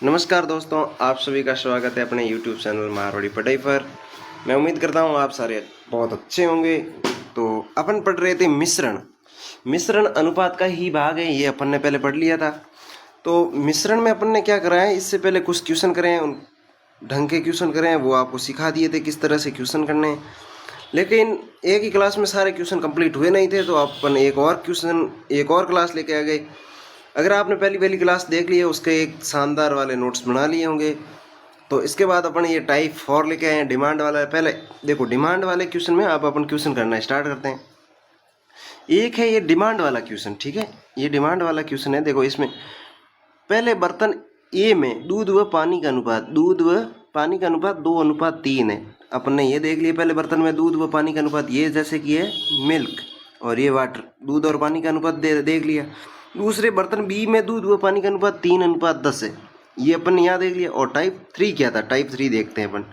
नमस्कार दोस्तों, आप सभी का स्वागत है अपने YouTube चैनल मारवाड़ी पढ़ाई पर। मैं उम्मीद करता हूँ आप सारे बहुत अच्छे होंगे। तो अपन पढ़ रहे थे मिश्रण मिश्रण अनुपात का ही भाग है, ये अपन ने पहले पढ़ लिया था। तो मिश्रण में अपन ने क्या करा है, इससे पहले कुछ क्वेश्चन करे हैं, उन ढंग के क्वेश्चन करे हैं, वो आपको सिखा दिए थे किस तरह से क्वेश्चन करने हैं। लेकिन एक ही क्लास में सारे क्वेश्चन कंप्लीट हुए नहीं थे, तो अपन एक और क्लास लेके आ गए। अगर आपने पहली क्लास देख ली है, उसके एक शानदार वाले नोट्स बना लिए होंगे। तो इसके बाद अपन ये टाइप 4 लेके आए हैं, डिमांड वाला। पहले देखो, डिमांड वाले क्वेश्चन में आप अपन क्वेश्चन करना स्टार्ट करते हैं। एक है ये डिमांड वाला क्वेश्चन, ठीक है। ये डिमांड वाला क्वेश्चन है। देखो, इसमें पहले बर्तन ए में दूध व पानी का अनुपात 2:3 है। अपन ने ये देख लिया, पहले बर्तन में दूध व पानी का अनुपात, ये जैसे कि है मिल्क और ये वाटर, दूध और पानी का अनुपात देख लिया। दूसरे बर्तन बी में दूध व पानी का अनुपात 3:10 है, ये अपन यहाँ देख लिया। और टाइप 3 क्या था, टाइप 3 देखते हैं अपन।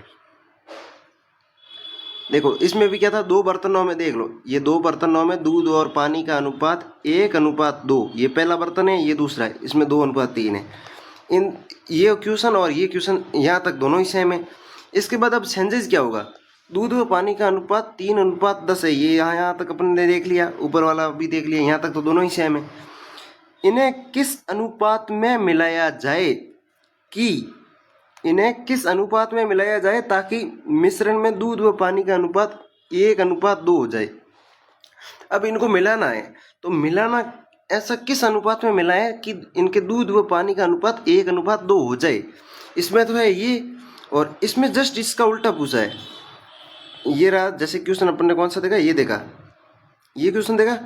देखो, इसमें भी क्या था, दो बर्तनों में देख लो, ये दो बर्तनों में दूध और पानी का अनुपात 1:2, ये पहला बर्तन है, ये दूसरा है, इसमें 2:3 है। इन ये क्वेश्चन और ये क्वेश्चन यहाँ तक दोनों ही सेम है। इसके बाद अब चेंजेस क्या होगा, दूध व पानी का अनुपात 3:10 है, ये यहाँ तक अपन ने देख लिया, ऊपर वाला भी देख लिया, यहाँ तक तो दोनों ही सेम है। इन्हें किस अनुपात में मिलाया जाए इन्हें किस अनुपात में मिलाया जाए ताकि मिश्रण में दूध व पानी का अनुपात 1:2 हो जाए। अब इनको मिलाना है, तो मिलाना ऐसा किस अनुपात में मिलाएं कि इनके दूध व पानी का अनुपात 1:2 हो जाए। इसमें तो है ये, और इसमें जस्ट इसका उल्टा पूछा है। ये रहा, जैसे क्वेश्चन अपन ने कौन सा देखा, ये क्वेश्चन देखा,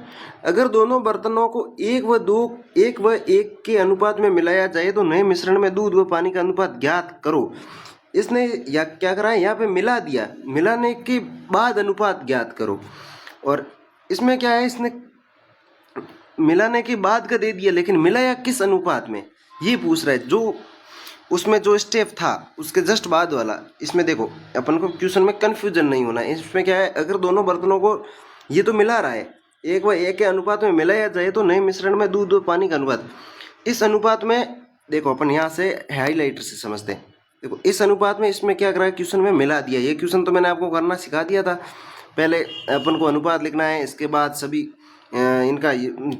अगर दोनों बर्तनों को 1:1 के अनुपात में मिलाया जाए तो नए मिश्रण में दूध व पानी का अनुपात ज्ञात करो। इसने या क्या करा है, यहाँ पे मिला दिया, मिलाने के बाद अनुपात ज्ञात करो। और इसमें क्या है, इसने मिलाने के बाद का दे दिया, लेकिन मिलाया किस अनुपात में ये पूछ रहा है। जो उसमें जो स्टेप था उसके जस्ट बाद वाला, इसमें देखो अपन को क्वेश्चन में कंफ्यूजन नहीं होना है। इसमें क्या है, अगर दोनों बर्तनों को ये तो मिला रहा है 1:1 के अनुपात में मिलाया जाए तो नए मिश्रण में दूध और पानी का अनुपात, इस अनुपात में देखो अपन यहाँ से हाईलाइटर से समझते हैं। देखो, इस अनुपात में इसमें क्या करा है, क्वेश्चन में मिला दिया। ये क्वेश्चन तो मैंने आपको करना सिखा दिया था। पहले अपन को अनुपात लिखना है, इसके बाद सभी इनका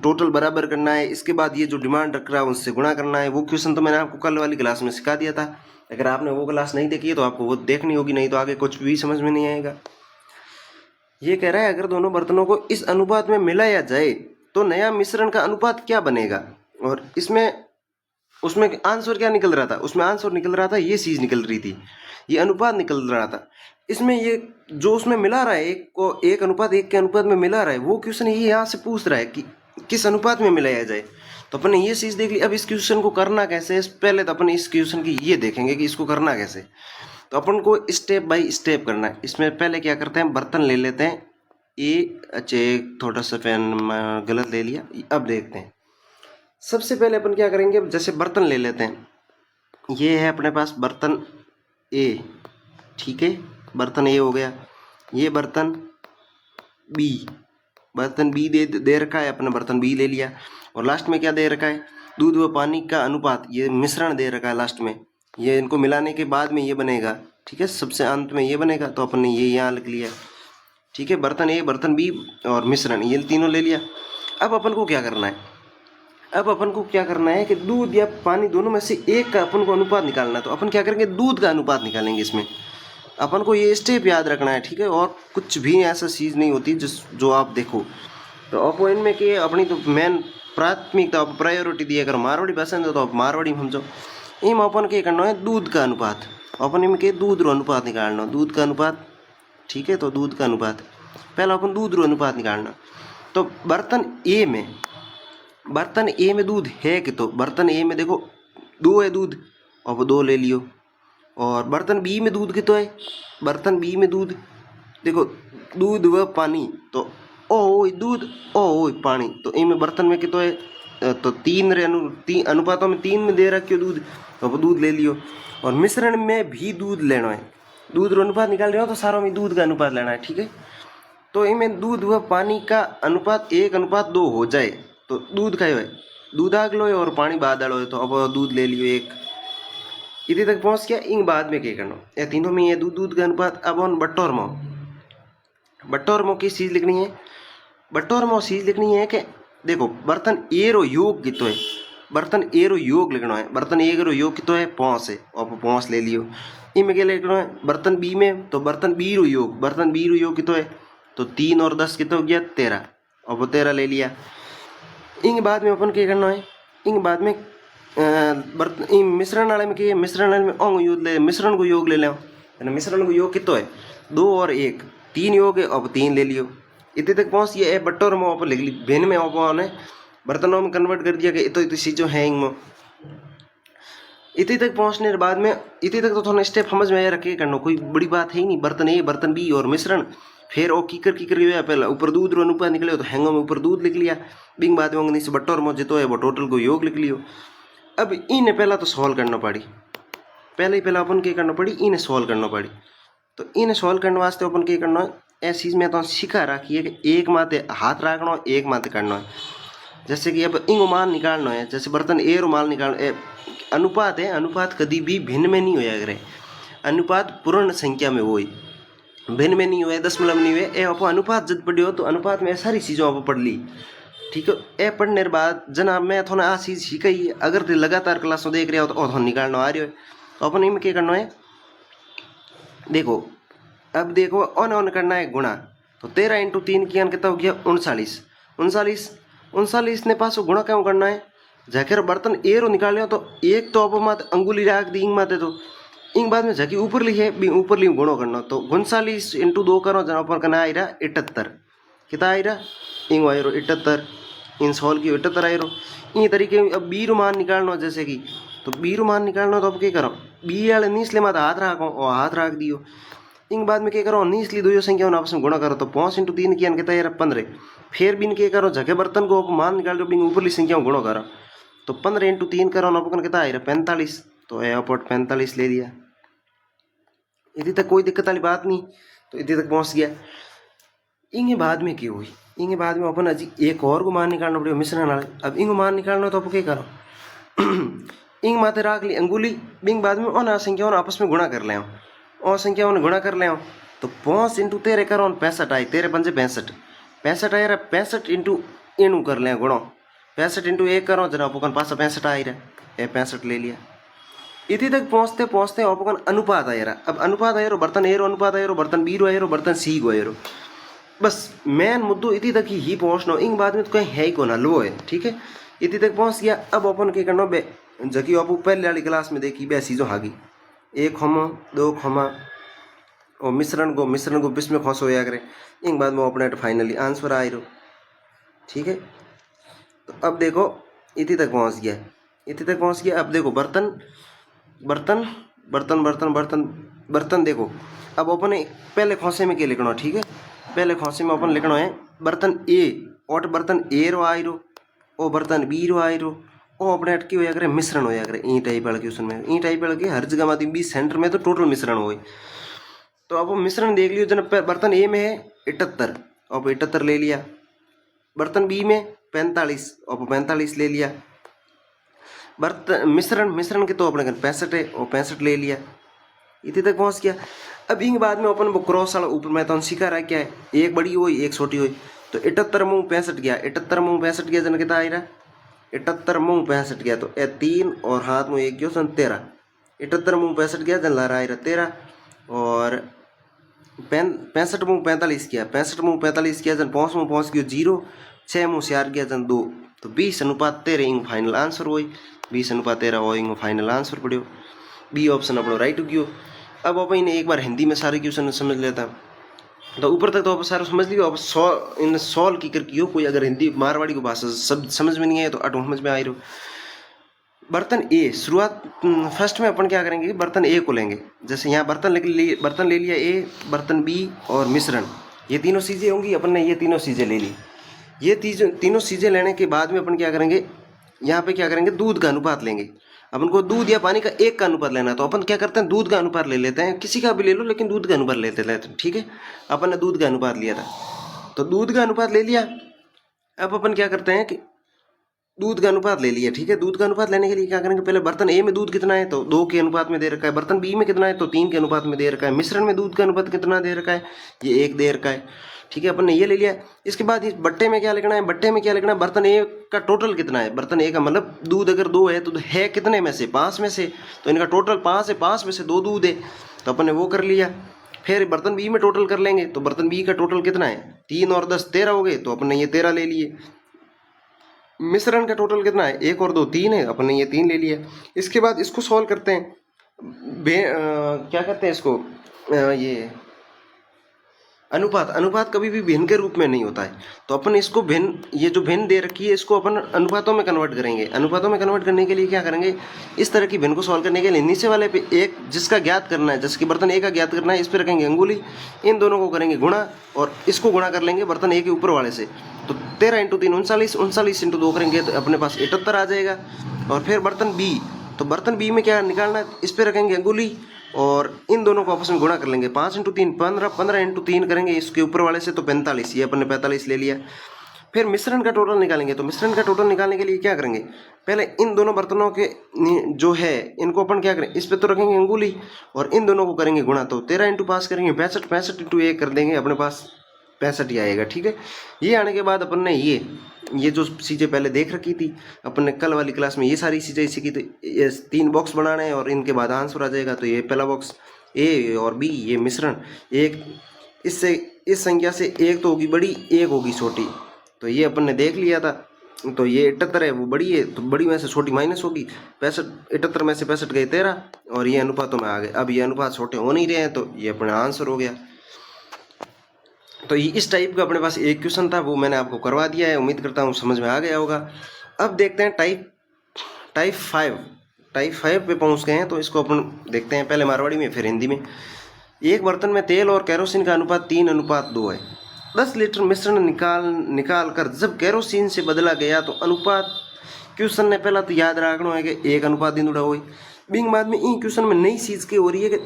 टोटल बराबर करना है, इसके बाद ये जो डिमांड रख रहा है उनसे गुणा करना है। वो क्वेश्चन तो मैंने आपको कल वाली क्लास में सिखा दिया था। अगर आपने वो क्लास नहीं देखी है तो आपको वो देखनी होगी, नहीं तो आगे कुछ भी समझ में नहीं आएगा। ये कह रहा है, अगर दोनों बर्तनों को इस अनुपात में मिलाया जाए तो नया मिश्रण का अनुपात क्या बनेगा। और उसमें आंसर क्या निकल रहा था, उसमें आंसर निकल रहा था, ये चीज़ निकल रही थी, ये अनुपात निकल रहा था। इसमें ये जो उसमें मिला रहा है, 1:1 के अनुपात में मिला रहा है, वो क्वेश्चन ये यहाँ से पूछ रहा है कि किस अनुपात में मिलाया जाए। तो अपन ने ये चीज़ देख ली। अब इस क्वेश्चन को करना कैसे है, पहले तो अपन इस क्वेश्चन की ये देखेंगे कि इसको करना कैसे। तो अपन को स्टेप बाय स्टेप करना है। इसमें पहले क्या करते हैं, बर्तन ले लेते हैं अच्छा, थोड़ा सा पेन गलत ले लिया। अब देखते हैं, सबसे पहले अपन क्या करेंगे, जैसे बर्तन ले लेते हैं, ये है अपने पास बर्तन ए, ठीक है, बर्तन ए हो गया। ये बर्तन बी दे रखा है, अपने बर्तन बी ले लिया। और लास्ट में क्या दे रखा है, दूध व पानी का अनुपात, ये मिश्रण दे रखा है लास्ट में। ये इनको मिलाने के बाद में ये बनेगा, ठीक है, सबसे अंत में ये बनेगा। तो अपन ने ये यहाँ लिख लिया, ठीक है, बर्तन ए, बर्तन बी और मिश्रण, ये तीनों ले लिया। अब अपन को क्या करना है, कि दूध या पानी दोनों में से एक का अपन को अनुपात निकालना है। तो अपन क्या करेंगे, दूध का अनुपात निकालेंगे। इसमें अपन को ये स्टेप याद रखना है, ठीक है, और कुछ भी ऐसा चीज़ नहीं होती जो आप देखो। तो अपन में कि अपनी तो मेन प्राथमिकता प्रायोरिटी दिया करो, मारवाड़ी पसंद है तो आप मारवाड़ी में समझो। इम अपन के करना है दूध का अनुपात, अपन इनके दूध रो अनुपात निकालना, दूध का अनुपात, ठीक है। तो दूध का अनुपात, पहला अपन दूध रो अनुपात निकालना। तो बर्तन ए में दूध है कि, तो बर्तन ए में देखो 2 है दूध, और 2 ले लियो। और बर्तन बी में दूध कितो है, बर्तन बी में दूध देखो, दूध व पानी, तो ओ दूध ओ पानी, तो इनमें बर्तन में कितो है, तो 3 अनुपातों में 3 में दे रखियो दूध, तो वो दूध ले लियो। और मिश्रण में भी दूध लेना है, दूध रो अनुपात निकाल रहे हो तो सारों में दूध का अनुपात लेना है, ठीक है। तो इनमें दूध व पानी का अनुपात 1:2 हो जाए तो दूध का है, दूध आग लो और पानी बाद डालो, तो अब दूध ले लियो 1। इतने तक पहुंच गया। इन बाद में क्या करना, या तीनों में ये दूध दूध का अनुपात। अब on बट्टो और मो किस चीज लिखनी है, बट्टो और मो चीज लिखनी है कि देखो बर्तन ए रो योग कितो है, बर्तन ए रो योग लिखना है। बर्तन ए रो योग कितो है 5 है, और 5 ले लियो। इनमें क्या लिखना है बर्तन बी में, तो बर्तन बी रो योग, बर्तन बी रो योग कितो है, तो 3 और 10 कितो हो गया 13, और वो 13 ले लिया। इन बाद में अपन क्या करना है, इन बाद में बर्तन मिश्रण वाले में क्या, मिश्रण वाले में अंग योग ले, मिश्रण को योग ले लो। मिश्रण को योग कितो है 2 और 1, 3 योग है, अब 3 ले लियो। इतने तक पहुंच ये बट्टो और मो लिख ली, भिन्न में ने बर्तनों में कन्वर्ट कर दिया कि इतो इतो चीज़ों है इंग में। इतने तक पहुंचने के बाद में, इतने तक तो थोड़ा स्टेप समझ में आया, रखे करना कोई बड़ी बात है ही नहीं। बर्तन ए, बर्तन बी और मिश्रण, फिर वो कीकर कीकर पहले ऊपर दूध रो अनुपात निकले, तो हैंगो में ऊपर दूध लिख लिया। बिंग बाद में से बट्टो और मो जितो है वो टोटल को योग लिख लियो। अब इन्हें पहला तो सॉल्व करना पड़ी, पहला अपन क्या करना पड़ी, इन्हें सॉल्व करना पड़ी। तो इन्हें सॉल्व करने वास्ते अपन क्या करना है, ऐसी चीज में तो सिखा रखी है कि एक माथे हाथ रखना, एक माथे करना है। जैसे कि अब इंगो मान निकालना है, जैसे बर्तन ए रो मान निकालना, अनुपात है, अनुपात कभी भी भिन्न में नहीं होया करे, अनुपात पूर्ण संख्या में हो, भिन्न में नहीं हुए, दशमलव नहीं हुए। ए आप अनुपात जब पढ़ियो तो अनुपात में सारी चीज़ों आप पढ़ ली, ठीक है। ए पढ़ने के बाद जनाब मैं थोड़ा आ चीज़ सीखी, अगर तो लगातार क्लासों देख रहे हो तो निकालना आ रही हो, तो अपन इनमें क्या करना है, देखो अब देखो ऑन करना है गुणा, तो 13 इंटू 3 किया कितना हो गया 39, 39 ने पास गुणा क्यों करना है, जाकर बर्तन ए रो निकाल लिया, तो एक तो अब मत अंगुली राख दी इंग माते, तो इंग बाद में जाके ऊपर ली है, ऊपर ली गुणो करना, तो 39 इंटू 2 करो जना ऊपर करना आई रहा 78, कितना आई रहा इंग आई रो 78, इन सॉल की 78 आई रो। इन तरीके अब बी रो मान निकालना, जैसे कि तो बी रो मान निकालना, तो अब क्या करो, बी वाले नीचले मत हाथ रखो और हाथ रख दियो। इंग बाद में क्या करो, नीचली दो संख्या आपस में गुणा करो, तो 5 इंटू 3 किया कितना यार 15, फिर बिन क्या करो जगह बर्तन को मान निकाल दो, बिन ऊपरली संख्या गुणो करो, तो 15 इंटू 3 करो ना अपन कितना आई रहा 45, तो एयरपोर्ट 45 ले लिया। इतनी तक कोई दिक्कत वाली बात नहीं, तो इतनी तक पहुंच गया। इंगे बाद में क्या हुई, इंगे बाद में अपन अजी एक और को मान निकालना पड़ेगा मिश्रण वाले। अब इंग मान निकालना तो आप क्या करो, इंग माते राख ली अंगुली, बिंग बाद में और संख्या आपस में गुणा कर ले, और संख्या गुणा कर ले, तो 5 इंटू 13 करो 65 आई, 13 पंजे 65, 65 आया 65 इंटू इनू कर ले गुणो, 65 इंटू 1 करो जरा अपन पास 65 आई रहा, ये 65 ले लिया। इतनी तक पहुंचते पहुंचते अपन अनुपात आया रहा। अब अनुपात आया रो बर्तन ए रो अनुपात आया रो, बर्तन बी रो आया रो, बर्तन सी को आया रो, बस मेन मुद्दो इतनी तक ही पहुंचना, इंग बाद में तो कहीं है ही को ना लो है, ठीक है। इतनी तक पहुंच गया। अब अपन क्या करना, जबकि आप पहले वाली क्लास में देखी बे चीज़ों हागी 1 खमा 2 खमा और मिश्रण को बीच में खोस होया करे, इंग बाद में अपने फाइनली आंसर आ रो, ठीक है। तो अब देखो इतनी तक पहुंच गया, इतनी तक पहुंच गया। अब देखो बर्तन बर्तन बर्तन बर्तन बर्तन बर्तन देखो, अब अपन पहले खोसे में क्या लिखना, ठीक है। पहले खोसे में अपन लिखना है बर्तन ए, और बर्तन ए रो आई रो, और बर्तन बी रो आई रो, और अपने अटकी होया करे मिश्रण होया करे, ई टाइप वाले क्वेश्चन में ई टाइप वाले हर जगह में बी सेंटर में तो टोटल मिश्रण हो। तो अब मिश्रण देख लियो, जब बर्तन ए में है 78, अब 78 ले लिया, बर्तन बी में 45, अब 45 ले लिया, बर्तन मिश्रण के तो अपने 65 है और 65 ले लिया। इतने तक पहुंच गया। अब इंग बाद में अपन वो क्रॉस वाला ऊपर में तो सिखा रहा क्या है, एक बड़ी हुई एक छोटी हुई, तो 78 मुँह 65 गया, 78 मुँह 65 गया, जन कितना आ रहा 78 मुँह 65 गया, तो 3 और हाथ में 1 गयो सन 13, 78 मुँह 65 गया जन ला रहा 13, और 65 मुँह 45 किया, 65 मुँह 45 किया जन 5 मुँह पहुँच गयो 0, 6 मुँह 4 गया जन 2, तो 20 अनुपात 13 इंग फाइनल आंसर हुई, 20 अनुपात 13 हो इंग फाइनल आंसर पड़ो, बी ऑप्शन अपनो राइट हो गयो। अब आप इन्हें एक बार हिंदी में सारे क्वेश्चन समझ लेता, तो ऊपर तक तो आप सारा समझ लियो। अब इन सॉल्व की कर कियो, कोई अगर हिंदी मारवाड़ी को भाषा सब समझ में नहीं आए तो अटो समझ में आ रही। बर्तन ए शुरुआत फर्स्ट में अपन क्या करेंगे, बर्तन ए को लेंगे, जैसे यहाँ बर्तन ले लिया ए, बर्तन बी और मिश्रण, ये तीनों चीज़ें होंगी, अपन ने ये तीनों चीज़ें ले ली। ये तीनों चीज़ें लेने के बाद में अपन क्या करेंगे, यहाँ पे क्या करेंगे, दूध का अनुपात लेंगे। अपन को दूध या पानी का 1 का अनुपात लेना है, तो अपन क्या करते हैं, दूध का अनुपात ले लेते हैं, किसी का भी ले लो लेकिन दूध का अनुपात लेते हैं, ठीक है। अपन ने दूध का अनुपात लिया था, तो दूध का अनुपात ले लिया। अब अपन क्या करते हैं कि दूध का अनुपात ले लिया, ठीक है। दूध का अनुपात लेने के लिए क्या करेंगे, पहले बर्तन ए में दूध कितना है तो 2 के अनुपात में दे रखा है, बर्तन बी में कितना है तो 3 के अनुपात में दे रखा है, मिश्रण में दूध का अनुपात कितना दे रखा है, ये 1 दे रखा है, ठीक है। अपन ने ये ले लिया। इसके बाद इस बट्टे में क्या लिखना है, बट्टे में क्या लिखना है, बर्तन ए का टोटल कितना है, बर्तन ए का मतलब दूध अगर 2 है तो है कितने में से, 5 में से, तो इनका टोटल 5 है, 5 में से 2 दूध है, तो अपन ने वो कर लिया। फिर बर्तन बी में टोटल कर लेंगे, तो बर्तन बी का टोटल कितना है, 3 और 10 13 हो गए, तो अपन ने ये 13 ले लिए। मिश्रण का टोटल कितना है, 1 और 2 3 है, अपन ने ये 3 ले लिया। इसके बाद इसको सॉल्व करते हैं, क्या कहते हैं इसको, ये अनुपात। अनुपात कभी भी भिन्न के रूप में नहीं होता है, तो अपन इसको भिन्न, ये जो भिन्न दे रखी है इसको अपन अनुपातों में कन्वर्ट करेंगे। अनुपातों में कन्वर्ट करने के लिए क्या करेंगे, इस तरह की भिन्न को सॉल्व करने के लिए नीचे वाले पे एक जिसका ज्ञात करना है, जैसे कि बर्तन ए का ज्ञात करना है, इस पर रखेंगे अंगुली, इन दोनों को करेंगे गुणा और इसको गुणा कर लेंगे बर्तन ए के ऊपर वाले से, तो 13 × 3 39, 39 × 2 करेंगे तो अपने पास 78 आ जाएगा। और फिर बर्तन बी, तो बर्तन बी में क्या निकालना है, इस पर रखेंगे अंगुली और इन दोनों को आपस में गुणा कर लेंगे, 5 × 3 15, 15 × 3 करेंगे इसके ऊपर वाले से तो 45, ये अपन ने 45 ले लिया। फिर मिश्रण का टोटल निकालेंगे, तो मिश्रण का टोटल निकालने के लिए क्या करेंगे, पहले इन दोनों बर्तनों के जो है इनको अपन क्या करें, इस पे तो रखेंगे अंगुली और इन दोनों को करेंगे गुणा, तो 13 × 5 करेंगे 65, 65 × 1 कर देंगे, अपने पास 65 ही आएगा, ठीक है। ये आने के बाद अपन ने ये जो चीज़ें पहले देख रखी थी, अपन ने कल वाली क्लास में ये सारी चीज़ें सीखी थी, ये 3 बॉक्स बनाने हैं और इनके बाद आंसर आ जाएगा। तो ये पहला बॉक्स ए और बी, ये मिश्रण, एक इससे इस संख्या से एक तो होगी बड़ी, एक होगी छोटी, तो ये अपन ने देख लिया था। तो ये 78 है, वो बड़ी है, तो बड़ी में से छोटी माइनस होगी, 65, 78 में से 65 गए 13 और ये अनुपातों में आ गए। अब ये अनुपात छोटे हो नहीं रहे हैं, तो ये अपना आंसर हो गया। तो ये इस टाइप का अपने पास एक क्वेश्चन था, वो मैंने आपको करवा दिया है, उम्मीद करता हूँ समझ में आ गया होगा। अब देखते हैं टाइप 5 पे पहुँच गए हैं, तो इसको अपन देखते हैं, पहले मारवाड़ी में फिर हिंदी में। एक बर्तन में तेल और कैरोसिन का अनुपात 3:2 है। 10 लीटर मिश्रण निकाल कर जब कैरोसिन से बदला गया तो अनुपात, क्वेश्चन ने पहला तो याद रखना है कि 1:3 हो। बिंग बाद में इन क्वेश्चन में नई चीज़ की हो रही है कि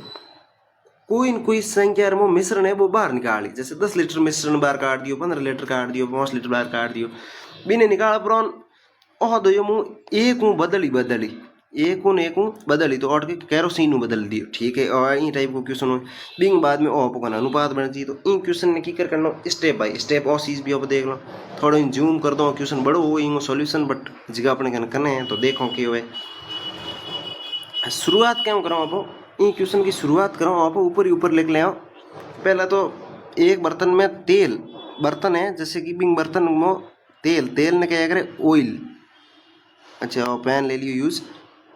कोई न कोई संख्या में मिश्रण है वो बाहर निकाली, जैसे 10 लीटर मिश्रण बाहर काट दियो, 15 लीटर काट दियो, 5 लीटर बाहर काट दियो, बिने निकाल पर ओह दो मुँह एक हूँ बदली तो और के कैरोसिन बदल दियो, ठीक है। और इन टाइप को क्वेश्चन हो बिंग बाद में ओह पकाना अनुपात बन जी। तो इन क्वेश्चन ने की करना स्टेप बाय स्टेप और चीज़ भी आप देख लो, थोड़ा जूम कर दो, क्वेश्चन बड़ो हो इन सॉल्यूशन बट जगह अपने करने हैं, तो देखो कि हुए शुरुआत क्यों करो आप इन क्वेश्चन की शुरुआत करो आप ऊपर ही ऊपर लिख ले आओ। पहला तो एक बर्तन में तेल, बर्तन है जैसे कि बिंग बर्तन में तेल ने क्या करे ऑयल, अच्छा और पैन ले लियो यूज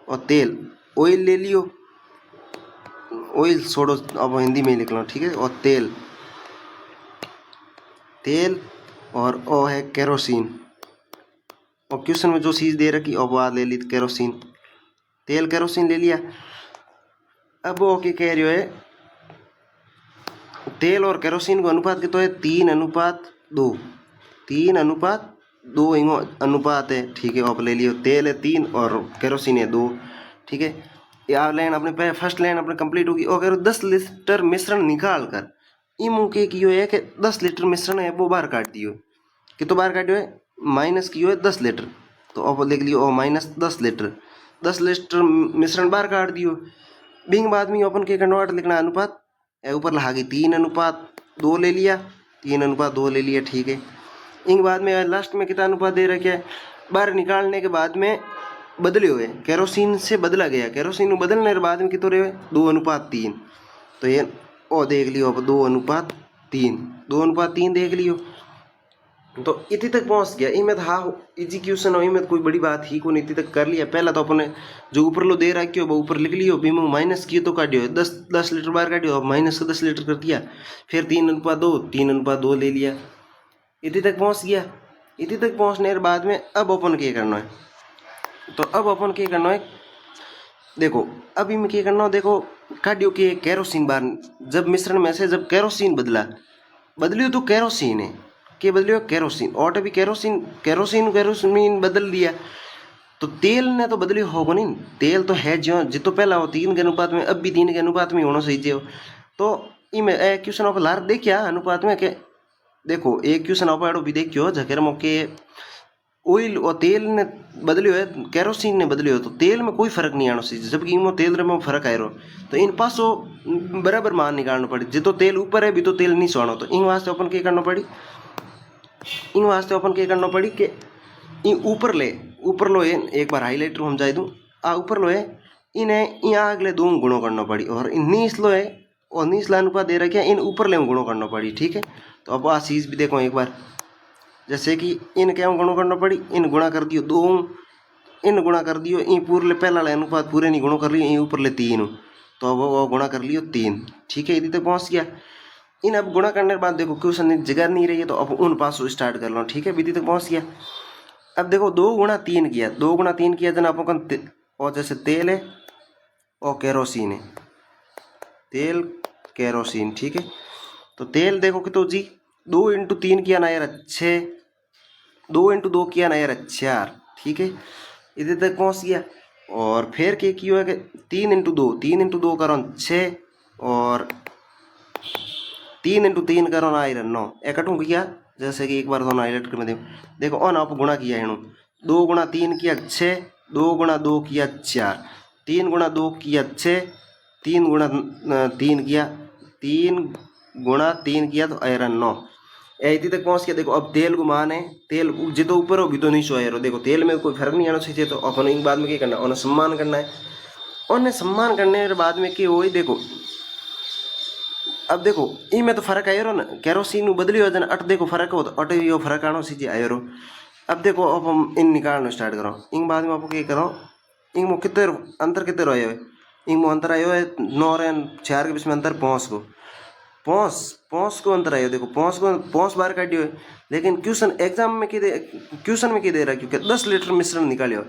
और तेल ऑयल ले लियो, ऑयल छोड़ो अब हिंदी में ही लिख लो, ठीक है। और तेल और ओ है केरोसिन, और क्वेश्चन में जो चीज़ दे रखी और वो ले ली केरोसिन, तेल केरोसिन ले लिया। अब वो क्या कह रही है, तेल और केरोसिन का अनुपात कितना है 3:2, 3:2 इंगो अनुपात है, ठीक है। आप ले लियो तेल है 3 और केरोसिन है 2, ठीक है। यह लाइन अपने फर्स्ट लाइन अपने कंप्लीट होगी। और अगर 10 लीटर मिश्रण निकाल कर इमू के कियो है कि 10 लीटर मिश्रण है वो बाहर काट दियो, कि तो बाहर काटियो है माइनस कियो है 10 लीटर, तो अब देख लियो माइनस 10 लीटर, 10 लीटर मिश्रण बाहर काट दियो। बिंग बाद में अपन के कन्वर्ट लिखना अनुपात, ऊपर लगा गई 3:2 ले लिया, 3:2 ले लिया, ठीक है। इंग बाद में लास्ट में कितना अनुपात दे रखा है, बाहर निकालने के बाद में बदले हुए केरोसिन से बदला गया, केरोसिन बदलने के बाद में कितने रहे 2:3, तो ये ओ देख लियो अब 2:3 देख लियो। तो इतनी तक पहुंच गया, इमें तो हाँ इजी क्वेश्चन हो, इमें कोई बड़ी बात ही को नहीं, इतनी तक कर लिया। पहला तो अपने जो ऊपर लो दे रखियो वो ऊपर लिख लियो, बीमो माइनस किए तो काटियो 10 लीटर बाहर काटियो, अब माइनस का 10 लीटर कर दिया, फिर 3:2 ले लिया, इतनी तक पहुँच गया। इतनी तक पहुँचने के बाद में अब अपन क्या करना है, तो अब अपन क्या करना है, देखो अब इनमें क्या करना हो, देखो काटियो के कैरोसिन बाहर, जब मिश्रण में से जब कैरोसिन बदलियो तो कैरोसिन है के बदलियो कैरोसिन, और अभी कैरोसिन बदल दिया, तो तेल ने तो बदली होगा नहीं, तेल तो है जो जितो पहला हो 3 के अनुपात में, अब भी 3 के अनुपात में होना चाहिए। तो इमें क्वेश्चन ऑफ लार देखिया अनुपात में के, देखो एक क्वेश्चन ऑफ भी देखियो झकेर मौके ऑयल और तेल ने बदलियो है, केरोसिन ने बदलियो, तो तेल में कोई फर्क नहीं आनो चाहिए, जबकि इनमें तेल में फर्क आयो। तो इन पासो बराबर मान निकालना पड़ी, जितो तेल ऊपर है भी तो तेल नीचे आनो। तो इन वास्ते अपन क्या करना पड़ी, इन वास्ते अपन क्या करना पड़ी कि इन ऊपर लो है, एक बार हाईलाइटर हम जाए दूँ आ ऊपर लो है, इन्हें यहाँ अगले दो गुणों करना पड़ी, और इन नीच लो है और नीचला अनुपात दे रखा है, इन ऊपर ले गुणों करना पड़ी। ठीक है, तो अब आ चीज़ भी देखो एक बार, जैसे कि इन क्या गुणों करना पड़ी, इन गुणा कर दियो दो, इन गुणा कर दियो इन पूरे पहला ले अनुपात पूरे नहीं गुणों कर लियो, इन ऊपर ले तीन, तो अब वो गुणा कर लियो तीन। ठीक है, इधर तक पहुँच गया। इन अब गुणा करने के बाद देखो क्वेश्चन जगह नहीं रही है, तो अब उन पासों स्टार्ट कर लो। ठीक है, विधि तक पहुँच गया। अब देखो 2 गुणा 3 किया, 2 गुणा 3 किया जन अपन, और जैसे तेल है और केरोसिन है, तेल केरोसिन। ठीक है, तो तेल देखो कि तो जी 2 × 3 किया ना यार 6, 2 × 2 किया ना यार 4। ठीक है, इधर तक पहुँच गया। और फिर क्या किया है कि 3 × 2 करो 6, और 3 × 3 करो ना आयरन 9, इकट्ठों किया। जैसे कि एक बार दोनों हाईलाइट कर दे, देखो ऑन आप गुणा किया है, 2 × 3 किया 6, 2 × 2 किया 4, 3 × 2 किया 6, 3 × 3 किया 3 × 3 किया तो आयरन 9। ऐसी तक पहुँच गया। देखो अब तेल को मान है, तेल जितो ऊपर हो भी तो नीचे आएरो, देखो तेल में कोई फर्क नहीं आना चाहिए। तो अपन एक बाद में क्या करना, उन्हें सम्मान करना है। उन्हें सम्मान करने के बाद में क्या हो, देखो अब देखो इनमें तो फर्क आयो ना, केरोसिन बदली हो जाना, अट देखो फर्क हो तो अट यो फर्क आनो सीधे आयो। अब देखो अब हम इन निकालना स्टार्ट करो, इन बाद में आपको क्या करो, इन में कितने अंतर कितने आयो है, इन में अंतर आयो है 9 और 4 के बीच में अंतर 5 को, 5 को अंतर आयो। देखो 5 बार काटियो है, लेकिन क्वेश्चन एग्जाम में क्वेश्चन में क्या दे रहा है, क्योंकि 10 लीटर मिश्रण निकालियो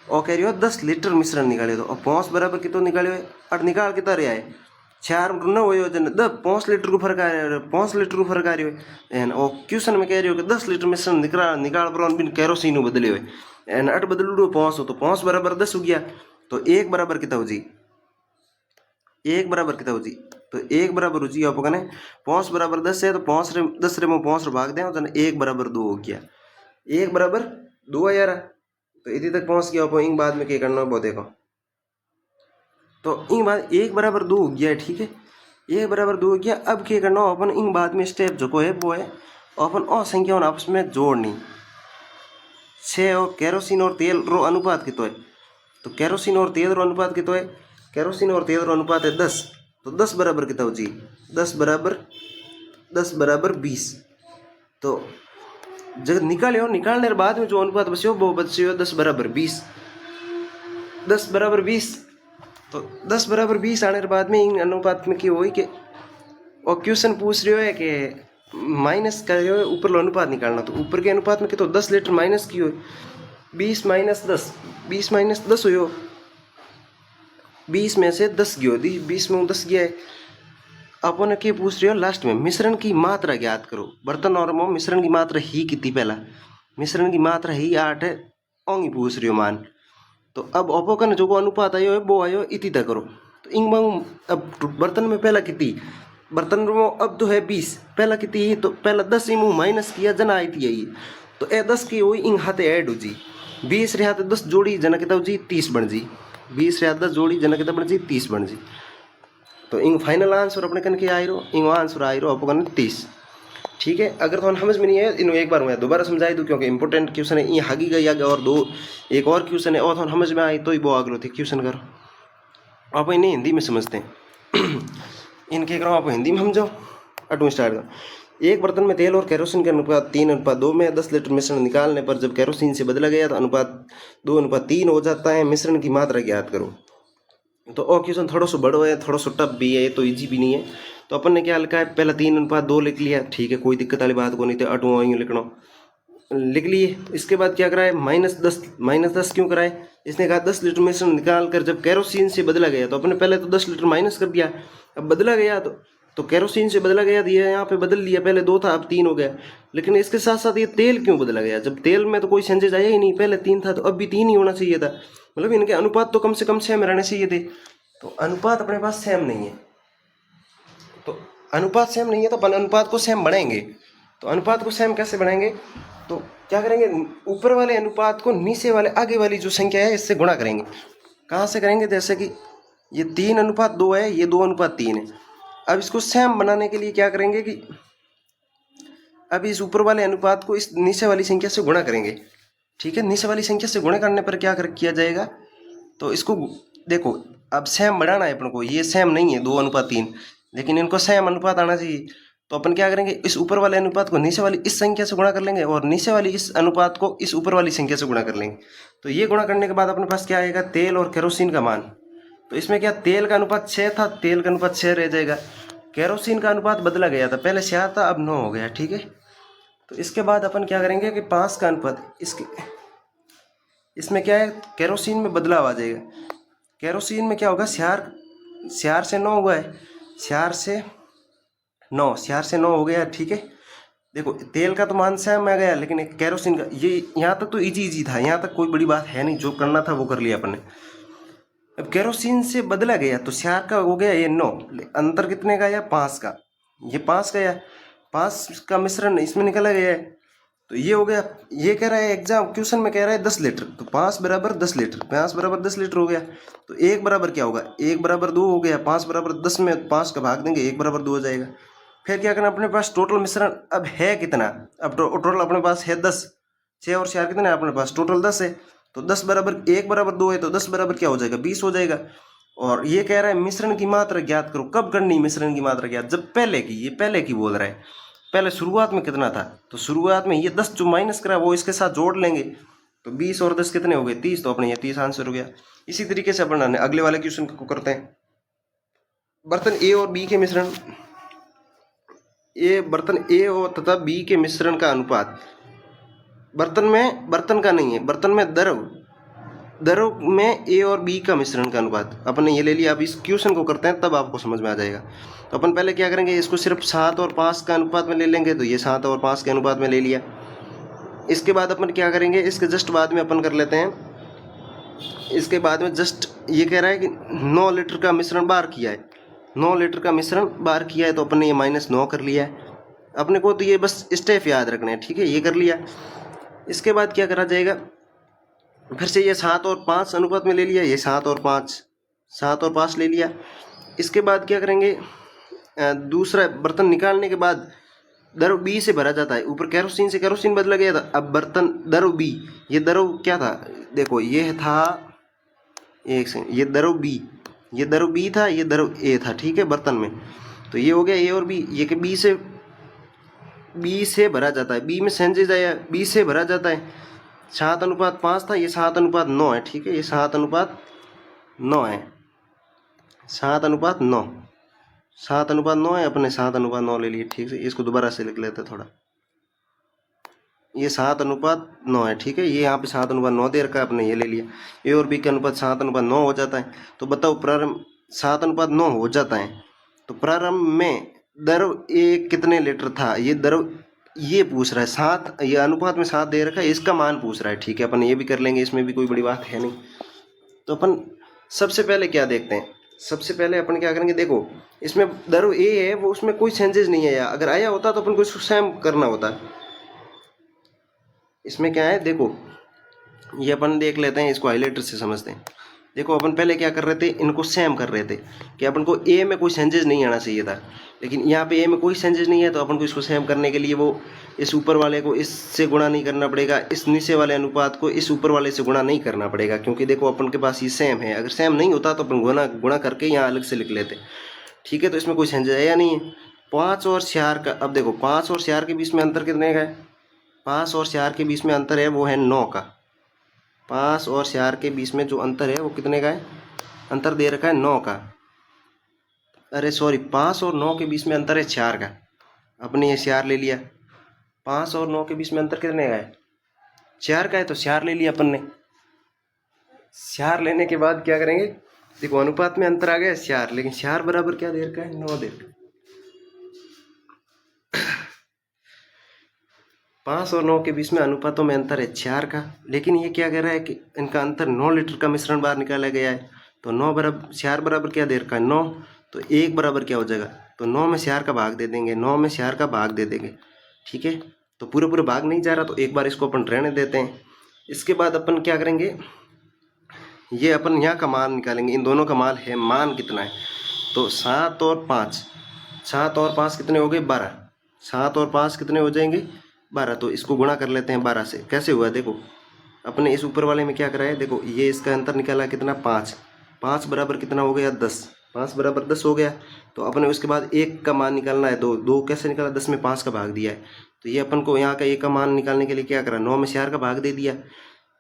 और कह रही हो 10 लीटर मिश्रण निकालियो, तो और 5 बराबर कितना निकालियो है, और निकाल कितना रहा है 4 न हो जन 5 लीटर को फर्क आ रहा है, 5 लीटर को फर्क आ रही है। और क्वेश्चन में कह रही हो कि 10 लीटर मिश्रण निकाल पर बिन केरोसिन बदले हुए एन अट बदलू 5 हो, तो 5 बराबर 10 हो गया। तो 1 बराबर कितना हो जी, 1 बराबर कितना हो जी, तो 1 बराबर हो जी आप कहने 5 बराबर 10 है, तो 5 रे 10 रे में 5 भाग दें तो 1 बराबर 2 हो गया, 1 बराबर 2 है यार। तो इधर तक पहुंच गया। आप इन बाद में क्या करना है वो देखो, तो इन बाद 1 बराबर 2 हो गया। ठीक है, 1 बराबर 2 हो गया। अब क्या करना हो अपन इन बाद में स्टेप जो है वो है अपन और संख्या आपस में जोड़नी। 6 और केरोसिन और तेल रो अनुपात कितो है, तो केरोसिन और तेल रो अनुपात कितो है, केरोसिन और तेल रो अनुपात है 10, तो 10 बराबर कितना हो जी, 10 बराबर 20। तो जब निकाले निकालने के बाद में जो अनुपात बच्चे वो बच्चे 10 बराबर 20, 10 बराबर 20। तो 10 बराबर 20 आने के बाद में इन अनुपात में क्या हुई कि और क्वेश्चन पूछ रहे हो कि माइनस कर रहे हो ऊपर अनुपात निकालना, तो ऊपर के अनुपात में कितना 10 लीटर माइनस की हो, 20 - 10, 20 - 10 हो, 20 में से 10 गयो, 20 में 10 गया है। अपन क्या पूछ रहे हो लास्ट में मिश्रण की मात्रा ज्ञात करो। बर्तन और में मिश्रण की मात्रा ही कितनी, पहला मिश्रण की मात्रा ही 8 है, ओंगी पूछ रही हो मान। तो अब अपोकन जो अनुपात आयो है वो आयो इति तक करो। तो इंग अब बर्तन में पहला कितनी, बर्तन में अब तो है 20, पहला कितनी, तो पहला 10 इमू माइनस किया जना आई थी यही, तो ए 10 की हुई इंग हाथे ऐड हो जी, 20 रे हाथे 10 जोड़ी जना कितना हो जी 30 बन जी, 20 रे हाथे 10 जोड़ी जना कितना बन जी 30 बन जी। तो इंग फाइनल आंसर अपने कन के आई रो, इंग आंसर आई रो अपन 30। ठीक है, अगर तो समझ में नहीं है इन एक बार मैं दोबारा समझाई दूँ, क्योंकि इंपॉर्टेंट क्वेश्चन है ये हागी गई आगे, और एक और क्वेश्चन है और तो समझ में आई तो ही वो आगे थे क्वेश्चन करो। आप इन्हें हिंदी में समझते हैं इनके करो आप हिंदी में समझो। अटू स्टार्ट करो। एक बर्तन में तेल और केरोसिन के अनुपात 3:2 में 10 लीटर मिश्रण निकालने पर जब केरोसिन से बदला गया तो अनुपात 2:3 हो जाता है। मिश्रण की मात्रा ज्ञात करो। तो और क्वेश्चन थोड़ा सा बड़ो है, थोड़ा सा टफ भी है, तो इजी भी नहीं है। तो अपन ने क्या लिखा है, पहला 3:2 लिख लिया, ठीक है, कोई दिक्कत वाली बात को नहीं, तो अटू लिखना लिख लिए। इसके बाद क्या कराए, -10 क्यों कराए, इसने कहा 10 लीटर मिश्रण निकाल कर जब केरोसिन से बदला गया, तो अपने पहले तो 10 लीटर माइनस कर दिया, अब बदला गया तो केरोसिन से बदला गया, ये यहाँ पे बदल लिया, पहले 2 था अब 3 हो गया। लेकिन इसके साथ साथ ये तेल क्यों बदला गया, जब तेल में तो कोई चेंजेज आया ही नहीं, पहले 3 था तो अब भी 3 ही होना चाहिए था, मतलब इनके अनुपात तो कम से कम सेम रहने चाहिए थे। तो अनुपात अपने पास सेम नहीं है, तो अनुपात सेम नहीं है तो अपन अनुपात को सेम बढ़ाएंगे। तो अनुपात को सेम कैसे बढ़ाएंगे, तो क्या करेंगे, ऊपर वाले अनुपात को नीचे वाले आगे वाली जो संख्या है इससे गुणा करेंगे। कहाँ से करेंगे, जैसे कि ये 3:2 है, ये 2:3 है। अब इसको सेम बनाने के लिए क्या करेंगे कि अब इस ऊपर वाले अनुपात को इस नीचे वाली संख्या से गुणा करेंगे। ठीक है, नीचे वाली संख्या से गुणा करने पर क्या किया जाएगा, तो इसको देखो अब सेम बनाना है अपन को, ये सेम नहीं है 2:3, लेकिन इनको सेम अनुपात आना चाहिए। तो अपन क्या करेंगे, इस ऊपर वाले अनुपात को नीचे वाली इस संख्या से गुणा कर लेंगे और नीचे वाली इस अनुपात को इस ऊपर वाली संख्या से गुणा कर लेंगे। तो ये गुणा करने के बाद अपने पास क्या आएगा, तेल और केरोसिन का मान। तो इसमें क्या, तेल का अनुपात 6 था, तेल का अनुपात 6 रह जाएगा। केरोसिन का अनुपात बदला गया था, पहले 6 था अब 9 हो गया। ठीक है, तो इसके बाद अपन क्या करेंगे कि 5 का अनुपात इसमें क्या है, केरोसिन में बदलाव आ जाएगा। केरोसिन में क्या होगा, स्यार से 9 हुआ है, स्यार से 9 हो गया। ठीक है, देखो तेल का तो मान सेम आ गया, लेकिन केरोसिन का ये यहाँ तक तो इजी था, यहाँ तक कोई बड़ी बात है नहीं, जो करना था वो कर लिया अपन ने। अब केरोसिन से बदला गया तो स्यार का हो गया ये 9, अंतर कितने का आया, 5 का, ये 5 का आया, 5 का मिश्रण इसमें निकला गया है। तो ये हो गया, ये कह रहा है एग्जाम क्वेश्चन में कह रहा है 10 लीटर, तो 5 बराबर 10 लीटर, 5 बराबर 10 लीटर हो गया। तो 1 बराबर क्या होगा, 1 बराबर 2 हो गया, 5 बराबर 10 में 5 का भाग देंगे, 1 बराबर 2 हो जाएगा। फिर क्या करना, अपने पास टोटल मिश्रण अब है कितना, अब टोटल अपने पास है 10, 6 और 4 कितना है अपने पास, टोटल 10 है। तो 10 बराबर 1 बराबर 2 है, तो 10 बराबर क्या हो जाएगा, 20 हो जाएगा। और ये कह रहा है मिश्रण की मात्रा ज्ञात करो, कब करनी मिश्रण की मात्रा ज्ञात, जब पहले की, ये पहले की बोल रहा है, पहले शुरुआत में कितना था, तो शुरुआत में ये 10 जो माइनस करा वो इसके साथ जोड़ लेंगे, तो 20 और 10 कितने हो गए, 30, तो अपने ये 30 आंसर हो गया। इसी तरीके से अपन अगले वाले क्वेश्चन को करते हैं। बर्तन ए और बी के मिश्रण, बर्तन ए और तथा बी के मिश्रण का अनुपात, बर्तन का नहीं है, बर्तन में द्रव में ए और बी का मिश्रण का अनुपात अपन ने ये ले लिया। अब इस क्वेश्चन को करते हैं तब आपको समझ में आ जाएगा। तो अपन पहले क्या करेंगे, इसको सिर्फ 7 और 5 का अनुपात में ले लेंगे, तो ये 7 और 5 के अनुपात में ले लिया। इसके बाद अपन क्या करेंगे, इसके जस्ट बाद में अपन कर लेते हैं, इसके बाद में जस्ट ये कह रहा है कि 9 लीटर का मिश्रण बाहर किया है, 9 लीटर का मिश्रण बाहर किया है, तो अपन ने ये -9 कर लिया है। अपने को तो ये बस स्टेप याद रखने हैं। ठीक है, ये कर लिया। इसके बाद क्या करा जाएगा, फिर से ये 7 और 5 अनुपात में ले लिया, ये 7 और 5 ले लिया। इसके बाद क्या करेंगे, दूसरा बर्तन निकालने के बाद द्रव बी से भरा जाता है, ऊपर केरोसिन से केरोसिन बदला गया था, अब बर्तन द्रव बी, ये द्रव क्या था, देखो ये था, एक सेकंड, ये द्रव बी था, ये द्रव ए था। ठीक है, बर्तन में, तो ये हो गया ए और बी, ये कि बी से भरा जाता है, बी में सेंजेज आया, बी से भरा जाता है। 7:5 था, ये 7:9 है। ठीक है, ये 7:9 है, 7:9, 7:9 है, अपने 7:9 ले लिए। ठीक है, इसको दोबारा से लिख लेते थोड़ा, ये 7:9 है। ठीक है, ये यहाँ पे 7:9 दे रखा है, अपने ये ले लिया। ए और बी का अनुपात 7:9 हो जाता है। तो बताओ प्रारंभ 7:9 हो जाता है, तो प्रारंभ में द्रव ए कितने लीटर था, ये द्रव ये पूछ रहा है, 7, ये अनुपात में 7 दे रखा है, इसका मान पूछ रहा है। ठीक है, अपन ये भी कर लेंगे, इसमें भी कोई बड़ी बात है नहीं। तो अपन सबसे पहले क्या देखते हैं, सबसे पहले अपन क्या करेंगे, देखो इसमें द्रव ए है, वो उसमें कोई चेंजेस नहीं आया, अगर आया होता तो अपन को इसको सेम करना होता। इसमें क्या है, देखो ये अपन देख लेते हैं, इसको हाईलाइटर से समझते हैं। देखो अपन पहले क्या कर रहे थे, इनको सेम कर रहे थे कि अपन को ए में कोई चेंजेस नहीं आना चाहिए था, लेकिन यहाँ पे ए में कोई चेंजेस नहीं है, तो अपन को इसको सेम करने के लिए वो इस ऊपर वाले को इससे गुणा नहीं करना पड़ेगा, इस नीचे वाले अनुपात को इस ऊपर वाले से गुणा नहीं करना पड़ेगा, क्योंकि देखो अपन के पास ये सेम है। अगर सेम नहीं होता तो अपन गुणा करके यहाँ अलग से लिख लेते। ठीक है, तो इसमें कोई चेंजेस आया नहीं है। 5 और 4 का, अब देखो 5 और 4 के बीच में अंतर कितने का है, 5 और 4 के बीच में अंतर है वो है 9 का। 5 और 4 के बीच में जो अंतर है वो कितने का है, अंतर दे रखा है 9 का, अरे सॉरी 5 और 9 के बीच में अंतर है 4 का, अपने ये 4 ले लिया। 5 और 9 के बीच में अंतर कितने का है, 4 का है, तो 4 ले लिया अपन ने। 4 लेने के बाद क्या करेंगे, देखो अनुपात में अंतर आ गया 4, लेकिन 4 बराबर क्या दे रखा है, 9 दे रखा है। 5 और 9 के बीच में अनुपातों में अंतर है 4 का, लेकिन ये क्या कह रहा है कि इनका अंतर 9 लीटर का मिश्रण बाहर निकाला गया है। तो 9 बराबर 4 बराबर क्या दे रखा है, 9, तो 1 बराबर क्या हो जाएगा, तो 9 में 4 का भाग दे देंगे, 9 में 4 का भाग दे देंगे। ठीक है, तो पूरे पूरे भाग नहीं जा रहा, तो एक बार इसको अपन रहने देते हैं। इसके बाद अपन क्या करेंगे, ये अपन यहाँ का मान निकालेंगे, इन दोनों का मान कितना है। तो 7 और 5, 7 और 5 कितने हो गए 12, 7 और 5 कितने हो जाएंगे 12। तो इसको गुणा कर लेते हैं 12 से। कैसे हुआ देखो, अपने इस ऊपर वाले में क्या कराया, देखो ये इसका अंतर निकाला कितना 5, 5 बराबर कितना हो गया 10, 5 बराबर 10 हो गया। तो अपने उसके बाद एक का मान निकालना है, 2, 2 कैसे निकाला, 10 में 5 का भाग दिया है। तो ये अपन को यहाँ का एक का मान निकालने के लिए क्या करा, 9 में से 4 का भाग दे दिया।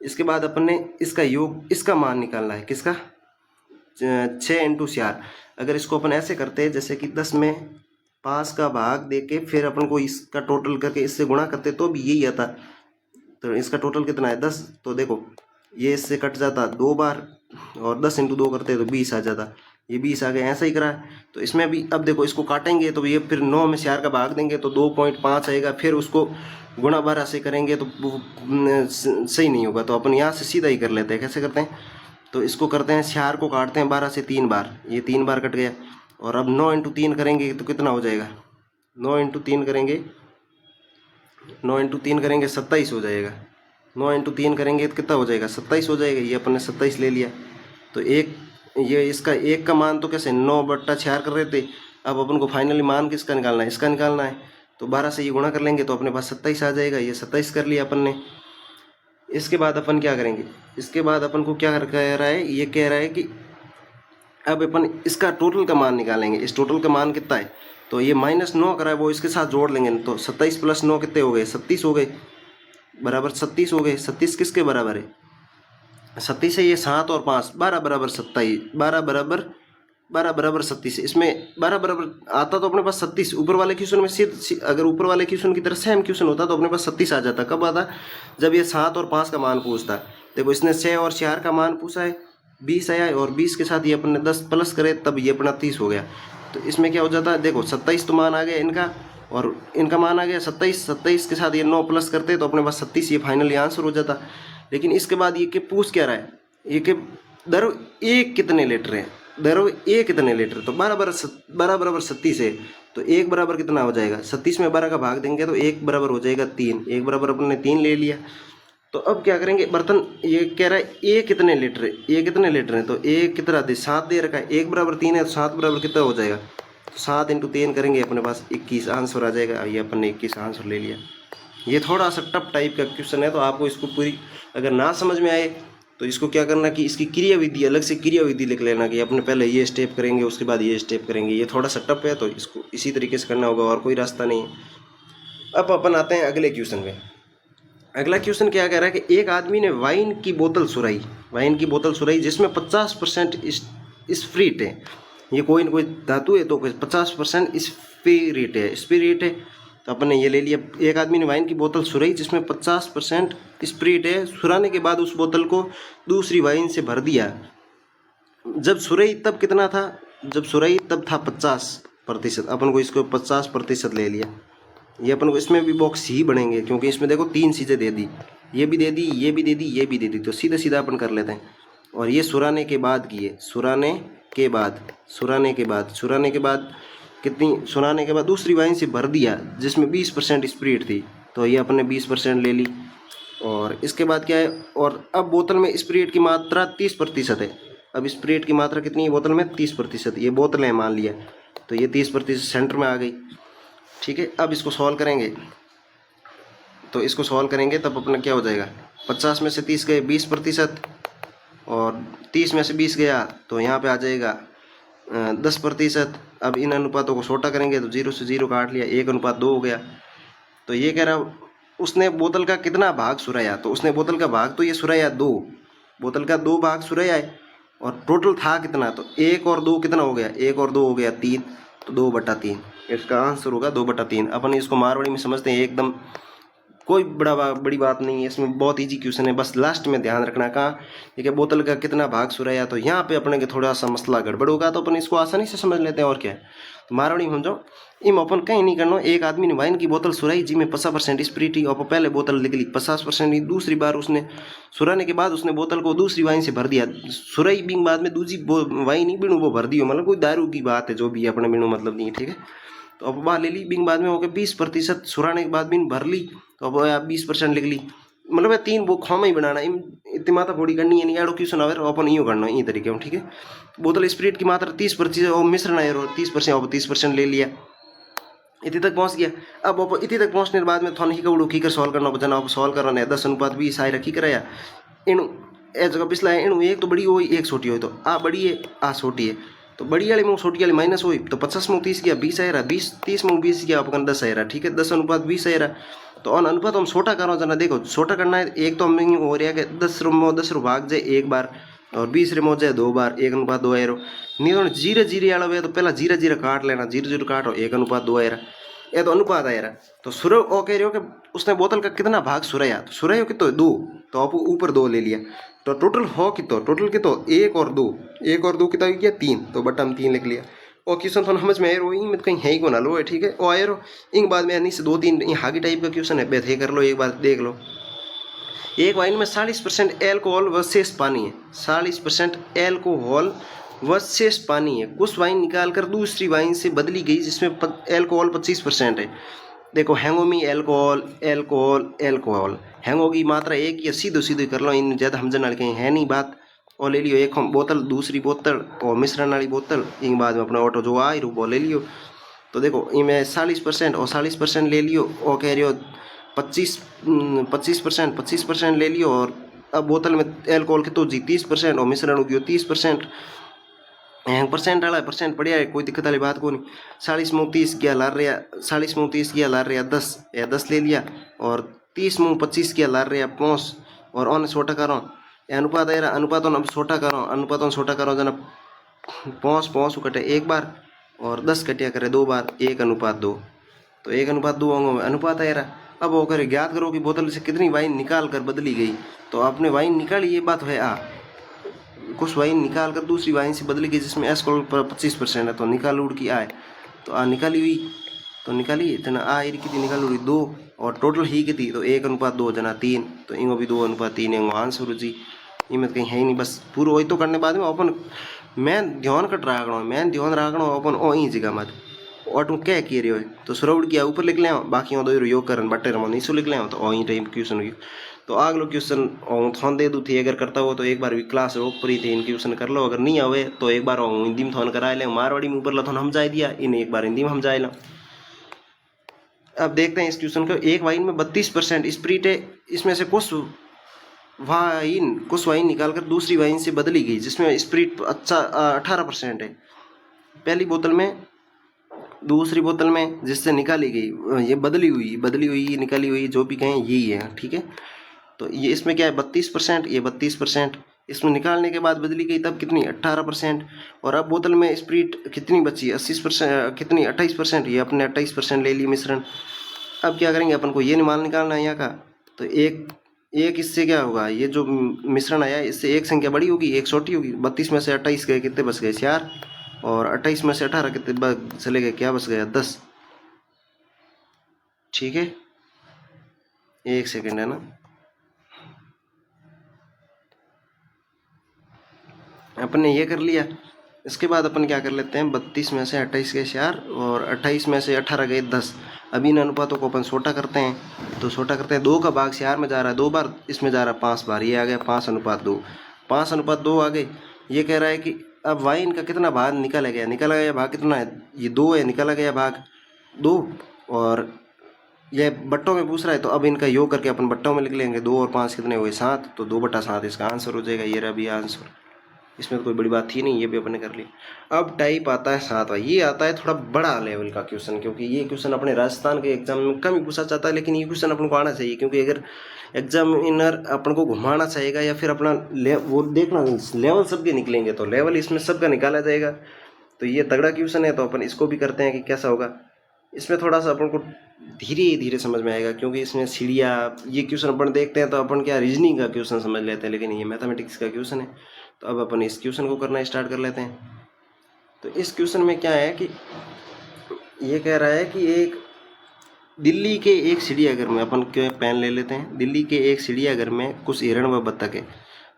इसके बाद अपन ने इसका योग, इसका मान निकालना है, किसका, 6 × 4। अगर इसको अपन ऐसे करते हैं जैसे कि 10 में 5 का भाग दे के फिर अपन को इसका टोटल करके इससे गुणा करते तो भी यही आता। तो इसका टोटल कितना है 10। तो देखो ये इससे कट जाता 2 बार, और 10 × 2 करते तो 20 आ जाता, ये 20 आ गया। ऐसा ही करा है। तो इसमें भी अब देखो इसको काटेंगे तो ये फिर 9 में 4 का भाग देंगे तो 2.5 आएगा, फिर उसको गुणा 12 से करेंगे तो सही नहीं होगा। तो अपन यहाँ से सीधा ही कर लेते हैं। कैसे करते हैं, तो इसको करते हैं 4 को काटते हैं 12 से 3 बार, ये 3 बार कट गया। और अब 9 × 3 करेंगे तो कितना हो जाएगा, 9 × 3 करेंगे, 9 × 3 करेंगे 27 हो जाएगा। 9 × 3 करेंगे तो कितना हो जाएगा 27 हो जाएगा। ये अपन ने 27 ले लिया। तो एक ये इसका एक का मान तो कैसे 9/4 कर रहे थे। अब अपन को फाइनली मान किसका निकालना है, इसका निकालना है। तो 12 से ये गुणा कर लेंगे तो अपने पास 27 आ जाएगा। ये 27 कर लिया अपन ने। इसके बाद अपन क्या करेंगे, इसके बाद अपन को क्या कह रहा है, ये कह रहा है कि अब अपन इसका टोटल का मान निकालेंगे। इस टोटल का मान कितना है, तो ये -9 करा है वो इसके साथ जोड़ लेंगे। तो 27 + 9 कितने हो गए 36 हो गए, बराबर 36 हो गए। 36 किसके बराबर है, 37 है। ये 7 और 5 12 बराबर 27, 12 बराबर 37। इसमें 12 बराबर आता तो अपने पास 36। ऊपर वाले क्वेश्चन में अगर ऊपर वाले क्वेश्चन की तरह सेम क्वेश्चन होता तो अपने पास 36 आ जाता। कब आता, जब ये 7 और 5 का मान पूछता। देखो इसने 6 और 4 का मान पूछा है, 20 आया है, और 20 के साथ ये अपन ने 10 प्लस करे तब ये अपना 30 हो गया। तो इसमें क्या हो जाता है, देखो 27 तो मान आ गया इनका, और इनका मान आ गया 27। 27 के साथ ये 9 प्लस करते तो अपने पास 37, ये फाइनली आंसर हो जाता। लेकिन इसके बाद ये के पूछ क्या रहा है, ये के दर एक कितने लीटर है, दर एक कितने लीटर। तो 12 बराबर 37 है। तो 1 बराबर कितना हो जाएगा, 37 में 12 का भाग देंगे तो 1 बराबर हो जाएगा 3। 1 बराबर अपन ने 3 ले लिया। तो अब क्या करेंगे, बर्तन ये कह रहा है ये कितने लीटर है, ये कितने लीटर है। तो एक कितना दे 7 दे रखा है, 1 बराबर 3 है तो 7 बराबर कितना हो जाएगा, तो 7 × 3 करेंगे अपने पास 21 आंसर आ जाएगा। ये अपन ने 21 आंसर ले लिया। ये थोड़ा सा टफ टाइप का क्वेश्चन है, तो आपको इसको पूरी अगर ना समझ में आए तो इसको क्या करना कि इसकी क्रिया विधि, अलग से क्रिया विधि लिख लेना कि अपने पहले ये स्टेप करेंगे उसके बाद ये स्टेप करेंगे। ये थोड़ा सा टफ है तो इसको इसी तरीके से करना होगा, और कोई रास्ता नहीं है। अब अपन आते हैं अगले क्वेश्चन में। अगला क्वेश्चन क्या कह रहा है कि एक आदमी ने वाइन की बोतल सुराई जिसमें 50% स्पिरिट है। ये कोई न कोई धातु है तो 50% स्पिरिट है। तो अपन ने ये ले लिया। एक आदमी ने वाइन की बोतल सुराई जिसमें 50% स्पिरिट है। सुराने के बाद उस बोतल को दूसरी वाइन से भर दिया। जब सुराई तब कितना था, जब सुराई तब था 50%। अपन को इसको 50% ले लिया। ये अपन को इसमें भी बॉक्स ही बनेंगे क्योंकि इसमें देखो 3 चीज़ें दे दी, ये भी दे दी, ये भी दे दी, ये भी दे दी। तो सीधा अपन कर लेते हैं। और ये सुराने के बाद की है, सुराने के बाद कितनी, सुराने के बाद दूसरी वाइन से भर दिया जिसमें 20% स्पिरिट थी। तो ये अपने 20% ले ली। और इसके बाद क्या है, और अब बोतल में स्पिरिट की मात्रा 30% है। अब स्पिरिट की मात्रा कितनी है बोतल में, 30%। ये बोतल है मान लिया, तो ये 30% सेंटर में आ गई। ठीक है, अब इसको सॉल्व करेंगे। तो इसको सॉल्व करेंगे तब अपना क्या हो जाएगा, 50 में से 30 गए 20%, और 30 में से 20 गया तो यहाँ पे आ जाएगा 10%। अब इन अनुपातों को छोटा करेंगे तो 0 से 0 काट लिया, 1:2 हो गया। तो ये कह रहा उसने बोतल का कितना भाग सुराया, तो उसने बोतल का भाग तो ये सुराया 2, बोतल का 2 भाग सुराया है। और टोटल था कितना, तो 1 और 2 कितना हो गया, 1 और 2 हो गया 3, तो 2/3। इसका आंसर होगा 2/3। अपन इसको मारवाड़ी में समझते हैं, एकदम कोई बड़ी बात नहीं है इसमें, बहुत इजी क्वेश्चन है। बस लास्ट में ध्यान रखना कहाँ, ठीक है, बोतल का कितना भाग सुराया। तो यहाँ पे अपने के थोड़ा सा मसला गड़बड़ होगा तो अपन इसको आसानी से समझ लेते हैं। और क्या है, तो मारवाड़ी में समझो, इम अपन कहीं नहीं करना। एक आदमी ने वाइन की बोतल सुराई जिसमें 50% स्पिरिट थी, और पहले बोतल निकली 50%। दूसरी बार उसने सुराने के बाद उसने बोतल को दूसरी वाइन से भर दिया। सुराई बिंग बाद में दूसरी वाइन ही बिणु वो भर दियो, मतलब कोई दारू की बात है, जो भी अपने बिणु मतलब नहीं है। ठीक है, तो अब बाहर ले ली बिंग बाद में हो गया 20%। सुराने के बाद बिन भर ली तो अब आप 20% लिख ली, मतलब 3 वो खामा ही बनाना, इतनी मात्रा थोड़ी करनी है, नहीं एडो क्वेश्चन आवे अपन यूँ करना है, तरीके में, ठीक है। बोतल स्पिरिट की मात्रा 30% और मिश्रण आए 30%, अब 30% ले लिया, इतने तक पहुंच गया। अब इतने तक पहुंचने के बाद में थोड़ा ही कबड़ू की कर सॉल्व करना बचना, अब सॉल्व करना है 10:20 आए रखी कराया इन ए जगह पिछला है इन एक तो बड़ी हुई एक छोटी हुई, तो आ बड़ी है आ छोटी है, तो बड़ी वाली में छोटी वाली माइनस हुई, तो 50/30 गया 20 आएगा, 20/30 गया अपन 10 आएगा, ठीक है, 10:20 आएगा। तो अन अनुपात हम छोटा करो जना, देखो छोटा करना है, एक तो हम हो रहा है कि 10 भाग जाए एक बार और 20 रे जाए 2 बार, 1:2 आएरो, नहीं तो 0 वाला हुआ तो पहला 0 काट लेना, 0 काटो 1:2 आएगा, ये तो अनुपात आएगा। तो सुर ओ कह रहे हो कि उसने बोतल का कितना भाग सुराया, तो सुराया कितो 2, तो आप ऊपर 2 ले लिया, तो टोटल हो कितो, टोटल कितो 1 और 2, 1 और 2 कितना किया 3, तो बटा हम 3 लिख लिया। और क्वेश्चन थोड़ा समझ में आए रो, में कहीं है ही को ना लो, ठीक है, और आए रो इन बाद में नहीं से 2-3 हागी टाइप का क्वेश्चन है, बेथे कर लो, एक बार देख लो। एक वाइन में 40% एल्कोहल व शेष पानी है, 40% एल्कोहल व शेष पानी है, कुछ वाइन निकालकर दूसरी वाइन से बदली गई जिसमें एल्कोहल 25% है। देखो हैंगोमी एल्कोहल एल्कोहल एल्कोहल, हैंगो की मात्रा एक या सीधो सीधो कर लो, इन ज़्यादा समझने वाले कहीं है नहीं बात। और ले लियो एक बोतल दूसरी बोतल और मिश्रण वाली बोतल, इन बाद में अपना ऑटो जो आ वो ले लियो। तो देखो इनमें 40% और 40% ले लियो, और कह रहे हो 25% ले लियो, और अब बोतल में एल्कोहल की तो जी 30% और मिश्रण हो गयो 30%, परसेंट वाला परसेंट बढ़िया है, कोई दिक्कत वाली बात को नहीं। 40/30 किया लार रहा, 40/30 किया लार रहा 10 या 10 ले लिया, और 30/25 किया लार रहा 5, और ऑन छोटा करो अनुपात है, अनुपात अब छोटा करो, अनुपात छोटा करो जना 5 कटे एक बार और 10 कटिया करे 2 बार, 1:2, तो 1:2 अनुपात है। अब वो करे ज्ञात करो कि बोतल से कितनी वाइन निकाल कर बदली गई, तो आपने वाइन निकाली ये बात है कुछ वाइन निकाल कर दूसरी वाइन से बदली गई जिसमें एल्कोहल पर 25% है, तो निकाल उड़ की आए, तो आ निकाली हुई, तो निकाली जना आ कितनी निकाल उड़ी 2, और टोटल ही कितनी, तो 1:2 जना 3, तो इनको भी 2:3 है आंसर जी, इनमें कहीं है ही नहीं। बस पूरा वही तो करने बाद में अपन मैं ध्यान कट रखना, मैं ध्यान रखना अपन ओ ही जगह मत और तुम क्या कह रहे हो, तो सुरवड़ किया ऊपर लिख ले, बाकी दो योग करन बटे रमो नीचे लिख ले, तो वही टाइम क्वेश्चन हो। तो अगलो क्वेश्चन थोन दे दूँ थी, अगर करता हो तो एक बार भी क्लास ऊपर ही थे इन क्वेश्चन कर लो, अगर नहीं आवे तो एक बार हिंदी में थोन करा ले, मारवाड़ी में ऊपर थोन हम जाए दिया, इन्हें एक बार हिंदी में हम जाए लो। अब देखते हैं इस क्वेश्चन को, एक वाइन में 32% स्प्रिट है, इसमें से कुछ वाइन निकालकर दूसरी वाइन से बदली गई जिसमें स्प्रिट 18% है, पहली बोतल में दूसरी बोतल में जिससे निकाली गई, ये बदली हुई निकाली हुई जो भी कहें यही है, ठीक है। तो ये इसमें क्या है 32%, ये 32%, इसमें निकालने के बाद बदली गई तब कितनी 18%, और अब बोतल में स्प्रिट कितनी बची 80%, कितनी 28%, ये अपने 28% ले ली मिश्रण। अब क्या करेंगे अपन को ये मान निकालना है यहाँ का, तो एक इससे क्या होगा, ये जो मिश्रण आया इससे एक संख्या बड़ी होगी एक छोटी होगी, 32 में से 28 गए कितने बच गए 4, और 28 में से 18 कितने चले गए क्या बच गया 10, ठीक है। 1 सेकंड है ना, अपन ने ये कर लिया। इसके बाद अपन क्या कर लेते हैं 32 में से 28 गए 4 और 28 में से 18 गए 10। अब इन अनुपातों को अपन छोटा करते हैं, तो छोटा करते हैं 2 का भाग 4 में जा रहा है 2 बार, इसमें जा रहा है 5 बार, ये आ गया 5:2, 5:2 आ गए। ये कह रहा है कि अब वाइन का कितना भाग निकाला गया भाग कितना है, ये 2 है, निकाला गया भाग 2, और यह बट्टों में पूछ रहा है, तो अब इनका योग करके अपन बट्टों में लिख लेंगे, 2 और 5 कितने हुए 7, तो 2/7 इसका आंसर हो जाएगा। ये रहा भी आंसर, इसमें तो कोई बड़ी बात थी नहीं, ये भी अपने कर लिया। अब टाइप आता है 7वां, ये आता है थोड़ा बड़ा लेवल का क्वेश्चन, क्योंकि ये क्वेश्चन अपने राजस्थान के एग्जाम में कम ही पूछा जाता है, लेकिन ये क्वेश्चन अपन को आना चाहिए, क्योंकि अगर एग्जामिनर अपन को घुमाना चाहेगा या फिर अपना वो देखना लेवल सबके निकलेंगे, तो लेवल इसमें सबका निकाला जाएगा। तो ये तगड़ा क्वेश्चन है, तो अपन इसको भी करते हैं कि कैसा होगा। इसमें थोड़ा सा अपन को धीरे धीरे समझ में आएगा, क्योंकि इसमें सीढ़ियाँ, ये क्वेश्चन अपन देखते हैं तो अपन क्या रीजनिंग का क्वेश्चन समझ लेते हैं, लेकिन ये मैथमेटिक्स का क्वेश्चन है। तो अब अपन इस क्वेश्चन को करना स्टार्ट कर लेते हैं। तो इस क्वेश्चन में क्या है कि ये कह रहा है कि एक दिल्ली के एक चिड़ियाघर में, अपन क्यों पेन ले लेते हैं, दिल्ली के एक चिड़ियाघर में कुछ हिरण व बत्तख है,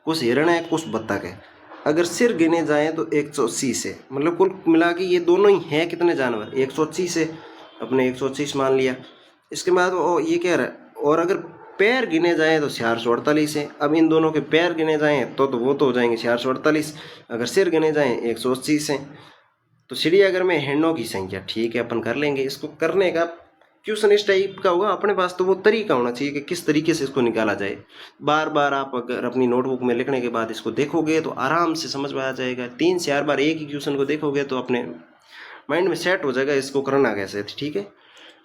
कुछ हिरण है कुछ बत्तख है, अगर सिर गिने जाएँ तो 180 है, मतलब कुल मिला के ये दोनों ही हैं कितने जानवर 180 है, अपने 180 मान लिया। इसके बाद वो ये कह रहा है और अगर पैर गिने जाएँ तो 448 है। अब इन दोनों के पैर गिने जाएँ तो वो तो हो जाएंगे 448। अगर सिर गिने जाएँ 180 है। तो चिड़ियाघर में हिरणों की संख्या, ठीक है, अपन कर लेंगे। इसको करने का क्वेश्चन इस टाइप का होगा, अपने पास तो वो तरीका होना चाहिए कि किस तरीके से इसको निकाला जाए। बार बार आप अगर अपनी नोटबुक में लिखने के बाद इसको देखोगे तो आराम से समझ में आ जाएगा। 3 से 4 बार एक ही क्वेश्चन को देखोगे तो अपने माइंड में सेट हो जाएगा इसको करना कैसे, ठीक है।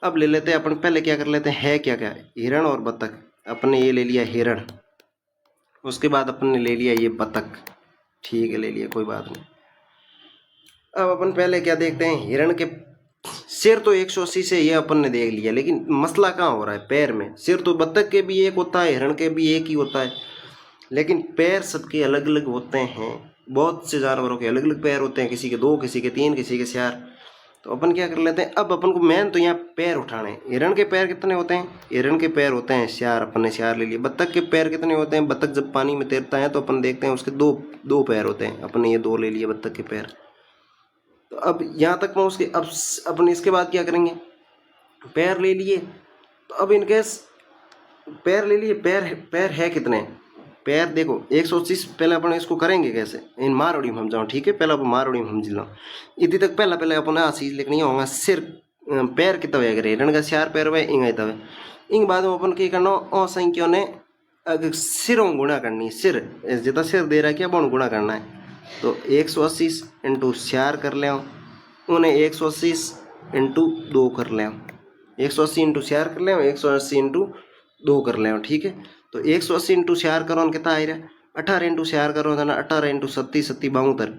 अब ले लेते हैं अपन, पहले क्या कर लेते हैं, है क्या क्या, हिरण और बतख। अपने ये ले लिया हिरण, उसके बाद अपन ने ले लिया ये बतख, ठीक है, ले लिया, कोई बात नहीं। अब अपन पहले क्या देखते हैं, हिरण के सिर तो 180 से ये अपन ने देख लिया, लेकिन मसला कहाँ हो रहा है, पैर में। सिर तो बतख के भी एक होता है, हिरण के भी एक ही होता है, लेकिन पैर सबके अलग अलग होते हैं। बहुत से जानवरों के अलग अलग पैर होते हैं, किसी के 2, किसी के 3, किसी के 4। तो अपन क्या कर लेते हैं, अब अपन को मेन तो यहाँ पैर उठाने हैं। हिरण के पैर कितने होते हैं, हिरण के पैर होते हैं 4, अपन ने 4 ले लिए। बतख के पैर कितने होते हैं, बतख जब पानी में तैरता है तो अपन देखते हैं उसके दो पैर होते हैं, अपन ने ये 2 ले लिए बतख के पैर। तो अब यहाँ तक पहुँच के अब अपन इसके बाद क्या करेंगे, पैर ले लिए। तो अब इनकेस पैर ले लिए, पैर है कितने, पैर देखो 180। पहले अपन इसको करेंगे कैसे, इन मारोड़ी में हम जाओ, ठीक है, पहले अपन मारोड़ी में हम जिला इतनी तक पहले अपन आ चीज लिखनी होगा। सिर पैर कितना है, अगर हिरण का 4 पैर हुए इंग तवे इंग बाद में अपन क्या करना, असंख्यों ने अगर सिरों गुणा करनी, सिर जितना सिर दे रहा है क्या बन गुणा करना है। तो 180 इंटू 4 कर ले, उन्हें 180 इंटू 2 कर ले, 180 इंटू 4 कर ले, 180 इंटू 2 कर ले, ठीक है। तो 180 इंटू 4 करो कितना आ रहा, 18 इंटू 4 करो ना, 18 इंटू 37 72।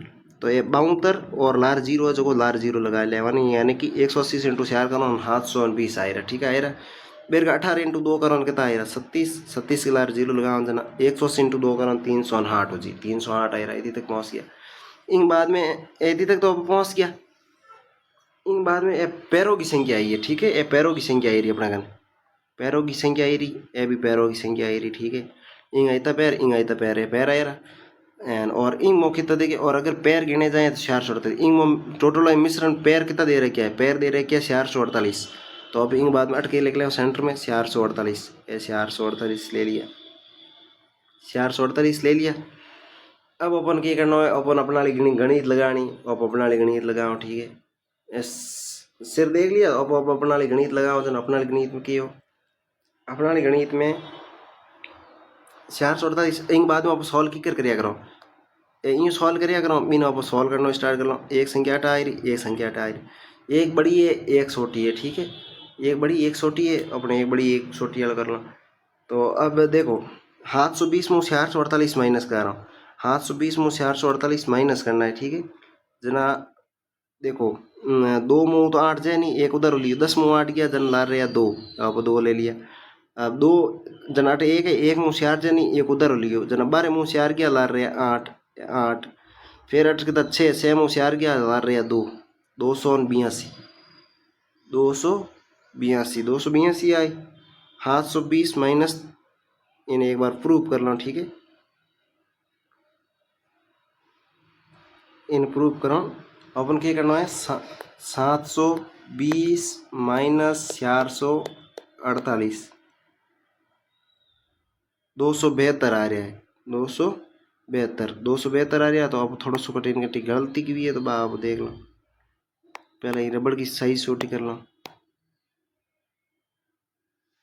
तो ये 72 और लार जीरो जो लार जीरो लगा लेवानी, यानी कि 180 इंटू 4 करो 720 आ रहा, ठीक है, आ रहा। बेर का 18 इंटू 2 करो कितना आ रहा 37, 37 के लार जीरो लगाओ जना, 180 इंटू 2 करो 308 हो जी, 308 आ रहा, इतनी तक पहुँच गया। इन बाद में इतनी तक तो पहुँच गया। इन बाद में पैरों की संख्या आई है, ठीक है, ये पैरों की संख्या आई रही अपना गन, पैरों की संख्या आई रही, ये भी पैरों की संख्या आई रही, ठीक है। इंग आयता पैर, इंग आयता पैर है, पैर आया रहा एंड और इंग मो कितना देखे। और अगर पैर गिने जाए तो 448, इंग टोटल मिश्रण पैर कितना दे रहे, क्या है, पैर दे रहे क्या 448। तो अब इंग बाद में अटके लिख लिया सेंटर में 448, ये 448 ले लिया, 448 ले लिया। अब अपन क्या करना है, अपन अपना गणित लगानी, अब अपना गणित लगाओ, ठीक है। सिर देख लिया, अब अपना गणित लगाओ, जन अपना गणित में कियो, अपना गणित में 448 इंग बाद में आप सॉल्व की करिया करो, यूँ सॉल्व करिया करो, मीन आप सॉल्व करना स्टार्ट कर लो। एक संख्या हटा आ रही, एक संख्या हटा आ रही, एक बड़ी है एक छोटी है, ठीक है, एक बड़ी एक छोटी है, अपने एक बड़ी एक छोटी वाला कर लो। तो अब देखो 720 में 448 माइनस कर रहा हूँ, 720 में 448 माइनस करना है, ठीक है जना। देखो 2 मुँह तो 8 जाए नहीं, एक उधर लियो, 10 मुँह 8 गया, जन ला रहे 2, अब 2 ले लिया। अब 2 जना 8 एक है, एक मुँह 4 जाए नहीं, एक उधर लियो, जना 12 मुँह 4 गया, ला रहे 8 8, फिर 8 के 6 6 मुँह 4 गया, ला रहे 2 282 282 282 आए। 720 माइनस इन्हें एक बार प्रूव कर लो, ठीक है, इन प्रूव करो। अपन क्या करना है, 720 माइनस 448 272 आ रहा है, 272 आ रहा है। तो अब थोड़ा सा कठिन कटी गलती की भी है, तो आप देख लो, पहले ही रबड़ की साइज छोटी कर लो,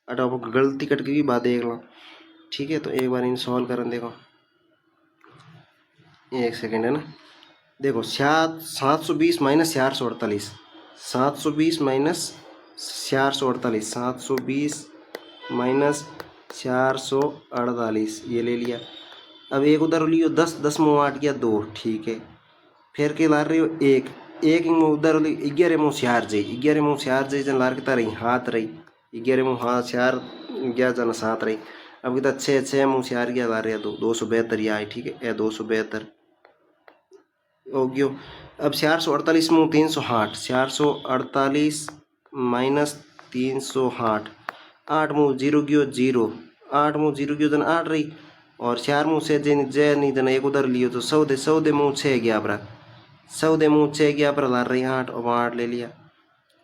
अट आप गलती कट की बात देख लो, ठीक है। तो एक बार इन सॉल्व करन देखो, एक सेकेंड है ना, देखो 720 माइनस 448, 720 माइनस 448, 720 माइनस 448 ये ले लिया। अब एक उधर लियो 10 10 मुँह 8 गया 2, ठीक है, फिर के ला रही हो एक एक मुँह उधर 11 मुँह 4 जाए, 11 मुँह 4 जाए जन लार कितना रही हाथ रही, 11 मुँह हाथ 4 गया जन 7 रही। अब कितना 6 6 मुँह 4 गया, ला रहे 2 272 ये आई, ठीक है, 272 हो गयो। अब 448 मुँह 308, 448 माइनस 308, 8 मुँह 0 गयो 0, 8 मुँह 0 गयो जन 8 रही, और 4 मुँह से जय नहीं जन एक उधर लियो, तो 100 मुँह 6 गया अपना, 100 मुँह 6 गया पर ला रही 8, और 8 ले लिया।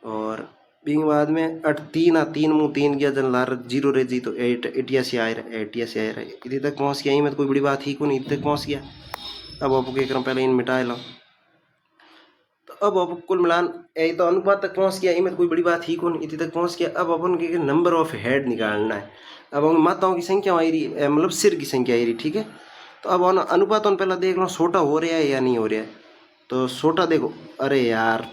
और बिंग बाद में 3 मुँह 3 गया जन लार 0 रह जी तो 88 आ रहा है, 88 आ रहा है। इधर तक पहुँच गया, में तो कोई बड़ी बात ही को नहीं, इधर तक पहुँच गया। अब आपको क्या करूँ, पहले इन मिटा लो। तो अब आप कुल मिलान यही तो अनुपात तक पहुँच गया, में कोई बड़ी बात ही को नहीं, इतनी तक पहुँच गया। अब अपन के नंबर ऑफ हेड निकालना है। अब हम माताओं की संख्या आ रही, मतलब सिर की संख्या आ रही, ठीक है। तो अब अनुपात पहले देख लो छोटा हो रहा है या नहीं हो रहा है। तो छोटा देखो, अरे यार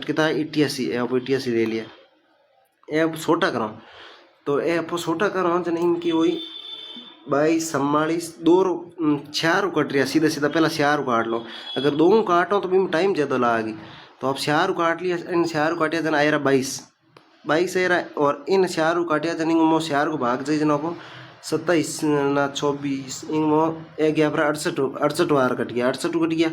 कितना 88, आप 88 ले लिया। अब छोटा करो, तो ये आप छोटा करो जन इनकी वही 22 44 दो 4 कट रहा सीधा सीधा। पहला 4 काट लो, अगर 2 काटो तो भी टाइम ज़्यादा लगेगी। तो आप 4 काट लिया, इन 4 काटिया जन आया 22 22 आ रहा है। और इन 4 काटिया जन इंग 4 को भाग जाए जना को 27 ना 24 इंग एक गया पर 68 वार कट गया, 68 कट गया,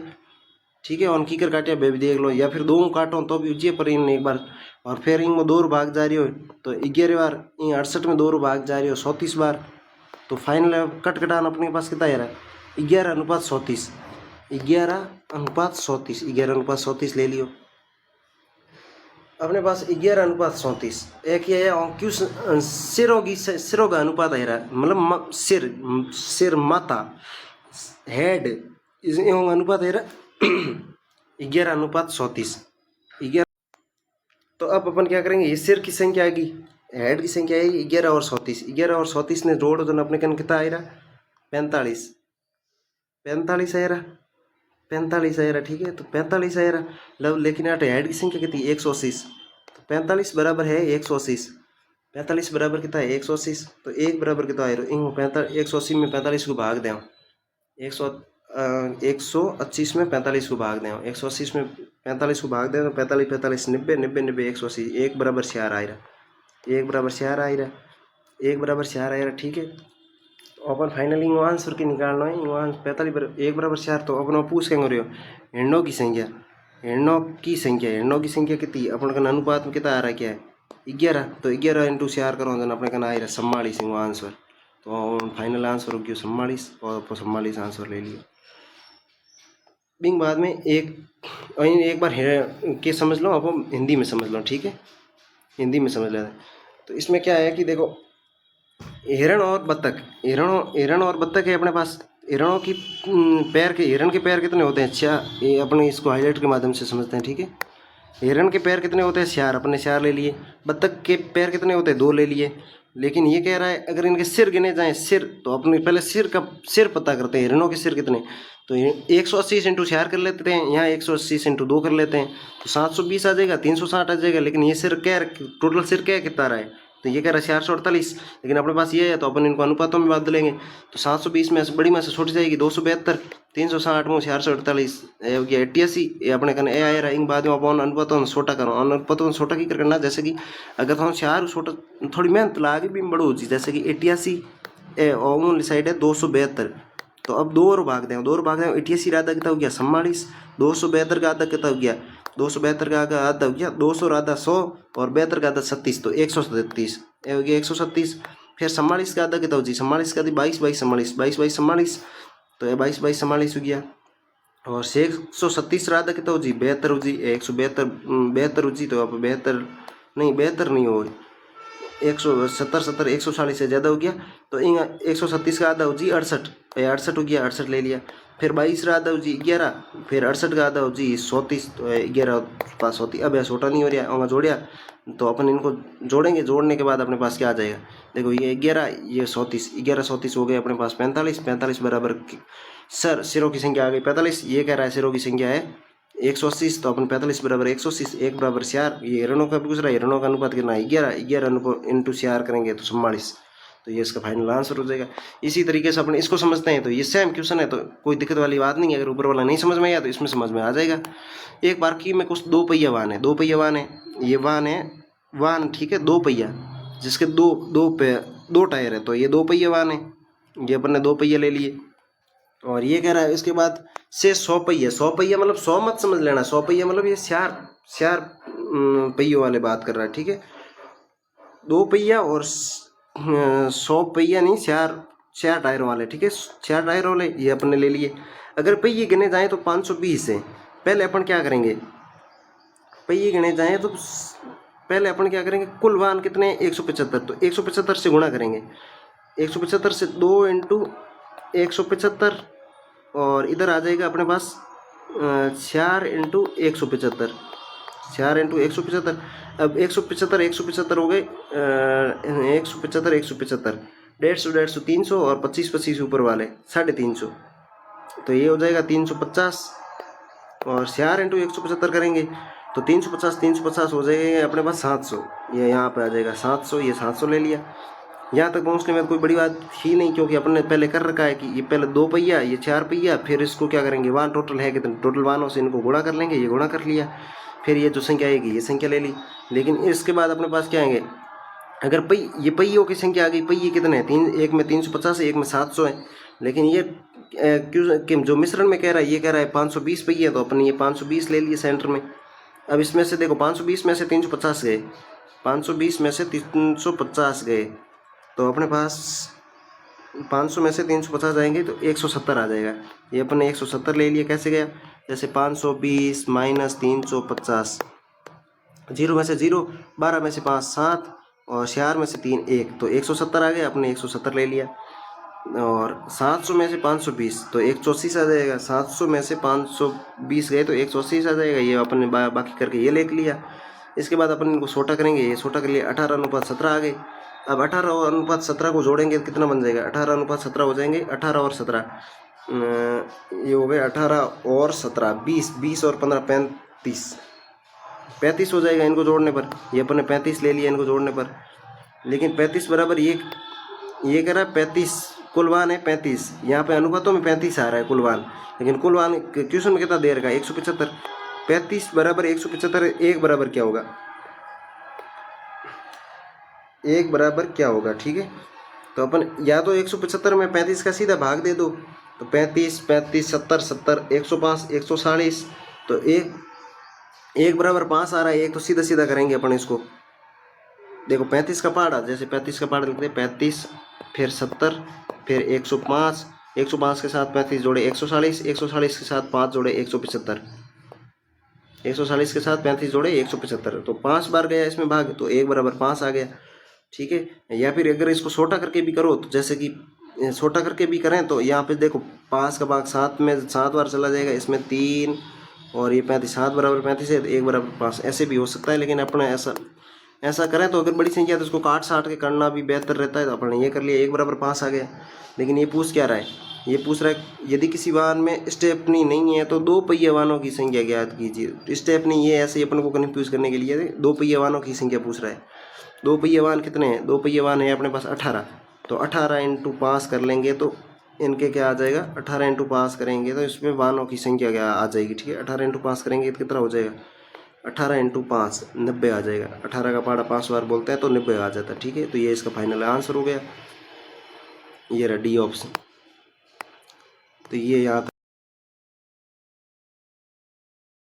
ठीक है। और कीकर काटिया बेबी देख लो, या फिर 2 काटो तो भी उजिए पर इन एक बार। और फिर इंग 2 भाग जा रही हो तो 11 बार, इन 68 में 2 भाग जा रही हो 34 बार। तो फाइनल कट कटान अपने पास कितना आ रहा है, 11:34, 11:34, 11:34 ले लियो अपने पास। 11:34 एक ये क्यों सिरों का अनुपात आ रहा है, मतलब सिर माता हेड अनुपात आ रहा है 11:34, 11। तो अब अपन क्या करेंगे, ये सिर की संख्या आएगी, हेड की संख्या आएगी 11 और 34, 11 और 34 ने जोड़ दो अपने कन कितना आ रहा 45, 45 आ रहा, 45 आ रहा, ठीक है। तो 45 आ रहा लब, लेकिन यहाँ हेड की संख्या कितनी 180। तो 45 बराबर है 180, 45 बराबर कितना है 180। तो 1 बराबर कितना आ रहा 180 में 45 को भाग दें, 125 में 45 को भाग दें, 180 में 45 को भाग दें तो 45 45 90 90 90 180, 1 बराबर 4 आ रहा, 1 बराबर 4 आ रहा, 1 बराबर 4 आ रहा, ठीक है। तो अपन फाइनली आंसर के निकालना है 45 1 बराबर 4। तो अपन पूछ के रहे हो हिरणों की संख्या, हिरणों की संख्या कितनी अपन का अनुपात में कितना आ रहा है, क्या है 11। तो 11 × 4 करो तो अपने का आ रहा 44 आंसर। तो फाइनल आंसर हो गया 44 और 44 आंसर ले लिया। बिंग बाद में एक बार के समझ लो, अब हिंदी में समझ लो, ठीक है, हिंदी में समझ लेते। तो इसमें क्या है कि देखो हिरण और बत्तख, हिरण और बत्तख है अपने पास। हिरणों की हिरण के पैर कितने होते हैं, 6। ये अपने इसको हाईलाइट के माध्यम से समझते हैं, ठीक है। हिरण के पैर कितने होते हैं 4, अपने 4 ले लिए। बत्तख के पैर कितने होते हैं 2 ले लिए। लेकिन ये कह रहा है अगर इनके सिर गिने जाएं सिर, तो अपने पहले सिर पता करते हैं, हिरणों के सिर कितने। तो 180 × 4 कर लेते हैं, यहाँ 180 × 2 कर लेते हैं, तो 720 आ जाएगा, 360 आ जाएगा। लेकिन ये सिर क्या टोटल सिर क्या कितना रहा है, तो ये कह रहा है 448। लेकिन अपने पास ये है तो अपन इनको अनुपातों में बदलेंगे। तो 720 में से बड़ी में से छोटी जाएगी 272, 360 में 448 हो गया 88। ये अपने कने ए आया रहा इन बाद में अपन अनुपातों में छोटा करो, अनुपातों में छोटा की करना, जैसे कि अगर तुम 4 छोटा थोड़ी मेहनत लागे भी बड़ो हो, जैसे कि 88 और साइड है 272। तो अब 2 और भाग दें, 2 और भाग दें 88 का आधा कितना हो गया 44, 272 का आधा कितना हो गया 272 का आधा हो गया 200 और आधा 100 और 72 का आधा 37, तो 137 हो गया 137। फिर 44 का आधा कितना हो जी 44 का आधा 22 22 44 22 22 44, तो ये 22 22 44 हो गया। और 137 का आधा कितना हो जी 72 हो जी 172 72 हो जी। तो अब 72 नहीं हो 170 140 से ज़्यादा हो गया। तो 137 का आधा हो जी 68, 68 हो गया 68 ले लिया। फिर 22 का आधा हो जी 11, फिर 68 का आधा हो जी 34, तो 11 पास होती। अब यह छोटा नहीं हो रहा, होगा जोड़िया तो अपन इनको जोड़ेंगे, जोड़ने के बाद अपने पास क्या आ जाएगा, देखो ये 11 ये 34, 11 34 हो गए अपने पास 45, 45 बराबर सिरों की संख्या आ गई 45। ये कह रहा है सिरों की संख्या है 180, तो अपन 45 बराबर 180, 1 बराबर 4। ये हिरणों का भी पूछ रहा है, हिरणों का अनुपात कितना है 11, 11 × 4 करेंगे तो 44, तो ये इसका फाइनल आंसर हो जाएगा। इसी तरीके से अपन इसको समझते हैं, तो ये सेम क्वेश्चन है, तो कोई दिक्कत वाली बात नहीं है। अगर ऊपर वाला नहीं समझ में आया तो इसमें समझ में आ जाएगा। एक बार की में कुछ 2 पहिया वाहन है, 2 पहिया वाहन है, ये वाहन है वाहन, ठीक है 2 पहिया जिसके दो टायर है, तो ये 2 पहिया वाहन है, ये अपन ने 2 पहिया ले लिए। और ये कह रहा है इसके बाद से 100 पहिया, 100 पहिया मतलब 100 मत समझ लेना, 100 पहिया मतलब ये 4 पहियों वाले बात कर रहा है, ठीक है। 2 पहिया और 100 पहिया नहीं, 4 टायर वाले, ठीक है 4 टायर वाले ये अपने ले लिए। अगर पहिए गिने जाएँ तो 520 है। पहले अपन क्या करेंगे, पहिए गिने जाएँ तो पहले अपन क्या करेंगे, कुल वाहन कितने हैं 175, तो 175 से गुणा करेंगे, 175 से 2 इंटू 175, और इधर आ जाएगा अपने पास 4 इंटू 175, 4 इंटू 175। अब 175 हो गए, 175 175, 150 150 300, और 25 25 ऊपर वाले 350, तो ये हो जाएगा 350, और 4 इंटू 175 करेंगे तो 350 350 हो जाएगा अपने पास 700, ये यहाँ पे आ जाएगा 700, ये 700 ले लिया। यहाँ तक पहुँचने में कोई बड़ी बात ही नहीं, क्योंकि अपन ने पहले कर रखा है कि ये पहले 2 पहिया, ये 4 पहिया, फिर इसको क्या करेंगे, वाहन टोटल है कितने, टोटल वाहनों से इनको गुणा कर लेंगे, ये गुणा कर लिया, फिर ये जो संख्या आएगी ये संख्या ले ली। लेकिन इसके बाद अपने पास क्या आएंगे, अगर ये पहियों की संख्या आ गई, पहिए कितने हैं, एक में 350 है, एक में 700 है, लेकिन ये क्यों जो मिश्रण में कह रहा है, ये कह रहा है 520 पहिए, तो अपन ये 520 ले लिए सेंटर में। अब इसमें से देखो 520 में से 350 गए, 520 में से 350 गए, तो अपने पास 500 में से 350 आएंगे तो 170 आ जाएगा। ये अपन ने 170 ले लिया, कैसे गया, जैसे 520 माइनस 350, 0 में से 0, 12 में से 5 7, और 4 में से 3 1, तो 170 आ गया, अपने 170 ले लिया। और 700 में से 520 तो 180 आ जाएगा, 700 में से 520 गए तो 180 आ जाएगा, ये अपन ने बाकी करके ये ले लिया। इसके बाद अपन इनको छोटा करेंगे, ये छोटा कर लिया, 18:17 आ गए। अब 18:17 को जोड़ेंगे तो कितना बन जाएगा, 18:17 हो जाएंगे, 18 और 17 ये हो गए, 18 और 17 20, 20 और 15 35 हो जाएगा इनको जोड़ने पर। ये अपन ने 35 ले लिया इनको जोड़ने पर, लेकिन 35 बराबर ये कह रहा है 35, कुल वाहन है 35, यहाँ पे अनुपातों में 35 आ रहा है कुल वाहन, लेकिन कुल वाहन क्वेश्चन में कितना दे रखा है 175। 35 बराबर 175, एक बराबर क्या होगा, एक बराबर क्या होगा, ठीक है। तो अपन या तो 175 में 35 का सीधा भाग दे दो, तो 35 35 70 70 105 140, तो एक बराबर 5 आ रहा है, एक तो सीधा सीधा करेंगे अपन इसको। देखो 35 का पहाड़ा, जैसे 35 का पहाड़ा लिखते हैं, 35 फिर 70 फिर 105, 105 के साथ 35 जोड़े 140, 140 के साथ 5 जोड़े 175, 140 के साथ 35 जोड़े 175, तो 5 बार गया इसमें भाग, तो 1 बराबर 5 आ गया, ठीक है। या फिर अगर इसको छोटा करके भी करो, तो जैसे कि छोटा करके भी करें, तो यहाँ पे देखो 5 का भाग 7 में 7 बार चला जाएगा, इसमें 3 और ये 35, 7 बराबर 35 है, तो 1 बराबर 5, ऐसे भी हो सकता है। लेकिन अपने ऐसा करें तो अगर बड़ी संख्या तो उसको काट साट के करना भी बेहतर रहता है, तो अपने ये कर लिया, 1 बराबर 5 आ गया। लेकिन ये पूछ क्या रहा है, ये पूछ रहा है यदि किसी वाहन में स्टेपनी नहीं है तो 2 पहिए वाहनों की संख्या ज्ञात कीजिए। स्टेपनी ये ऐसे ही अपन को कन्फ्यूज करने के लिए 2 पहिए वाहनों की संख्या पूछ रहा है। 2 पहिए वाहन कितने हैं, 2 पहिए वाहन है अपने पास 18, तो 18 इंटू 5 कर लेंगे तो इनके क्या आ जाएगा, 18 इंटू 5 करेंगे तो इसमें वाहनों की संख्या क्या आ जाएगी, ठीक है। 18 इंटू 5 करेंगे तो कितना हो जाएगा, 18 इंटू 5 90 आ जाएगा। 18 का पहाड़ा 5 बार बोलते हैं तो 90 आ जाता है, ठीक है। तो ये इसका फाइनल आंसर हो गया, ये रहा डी ऑप्शन। तो ये यहाँ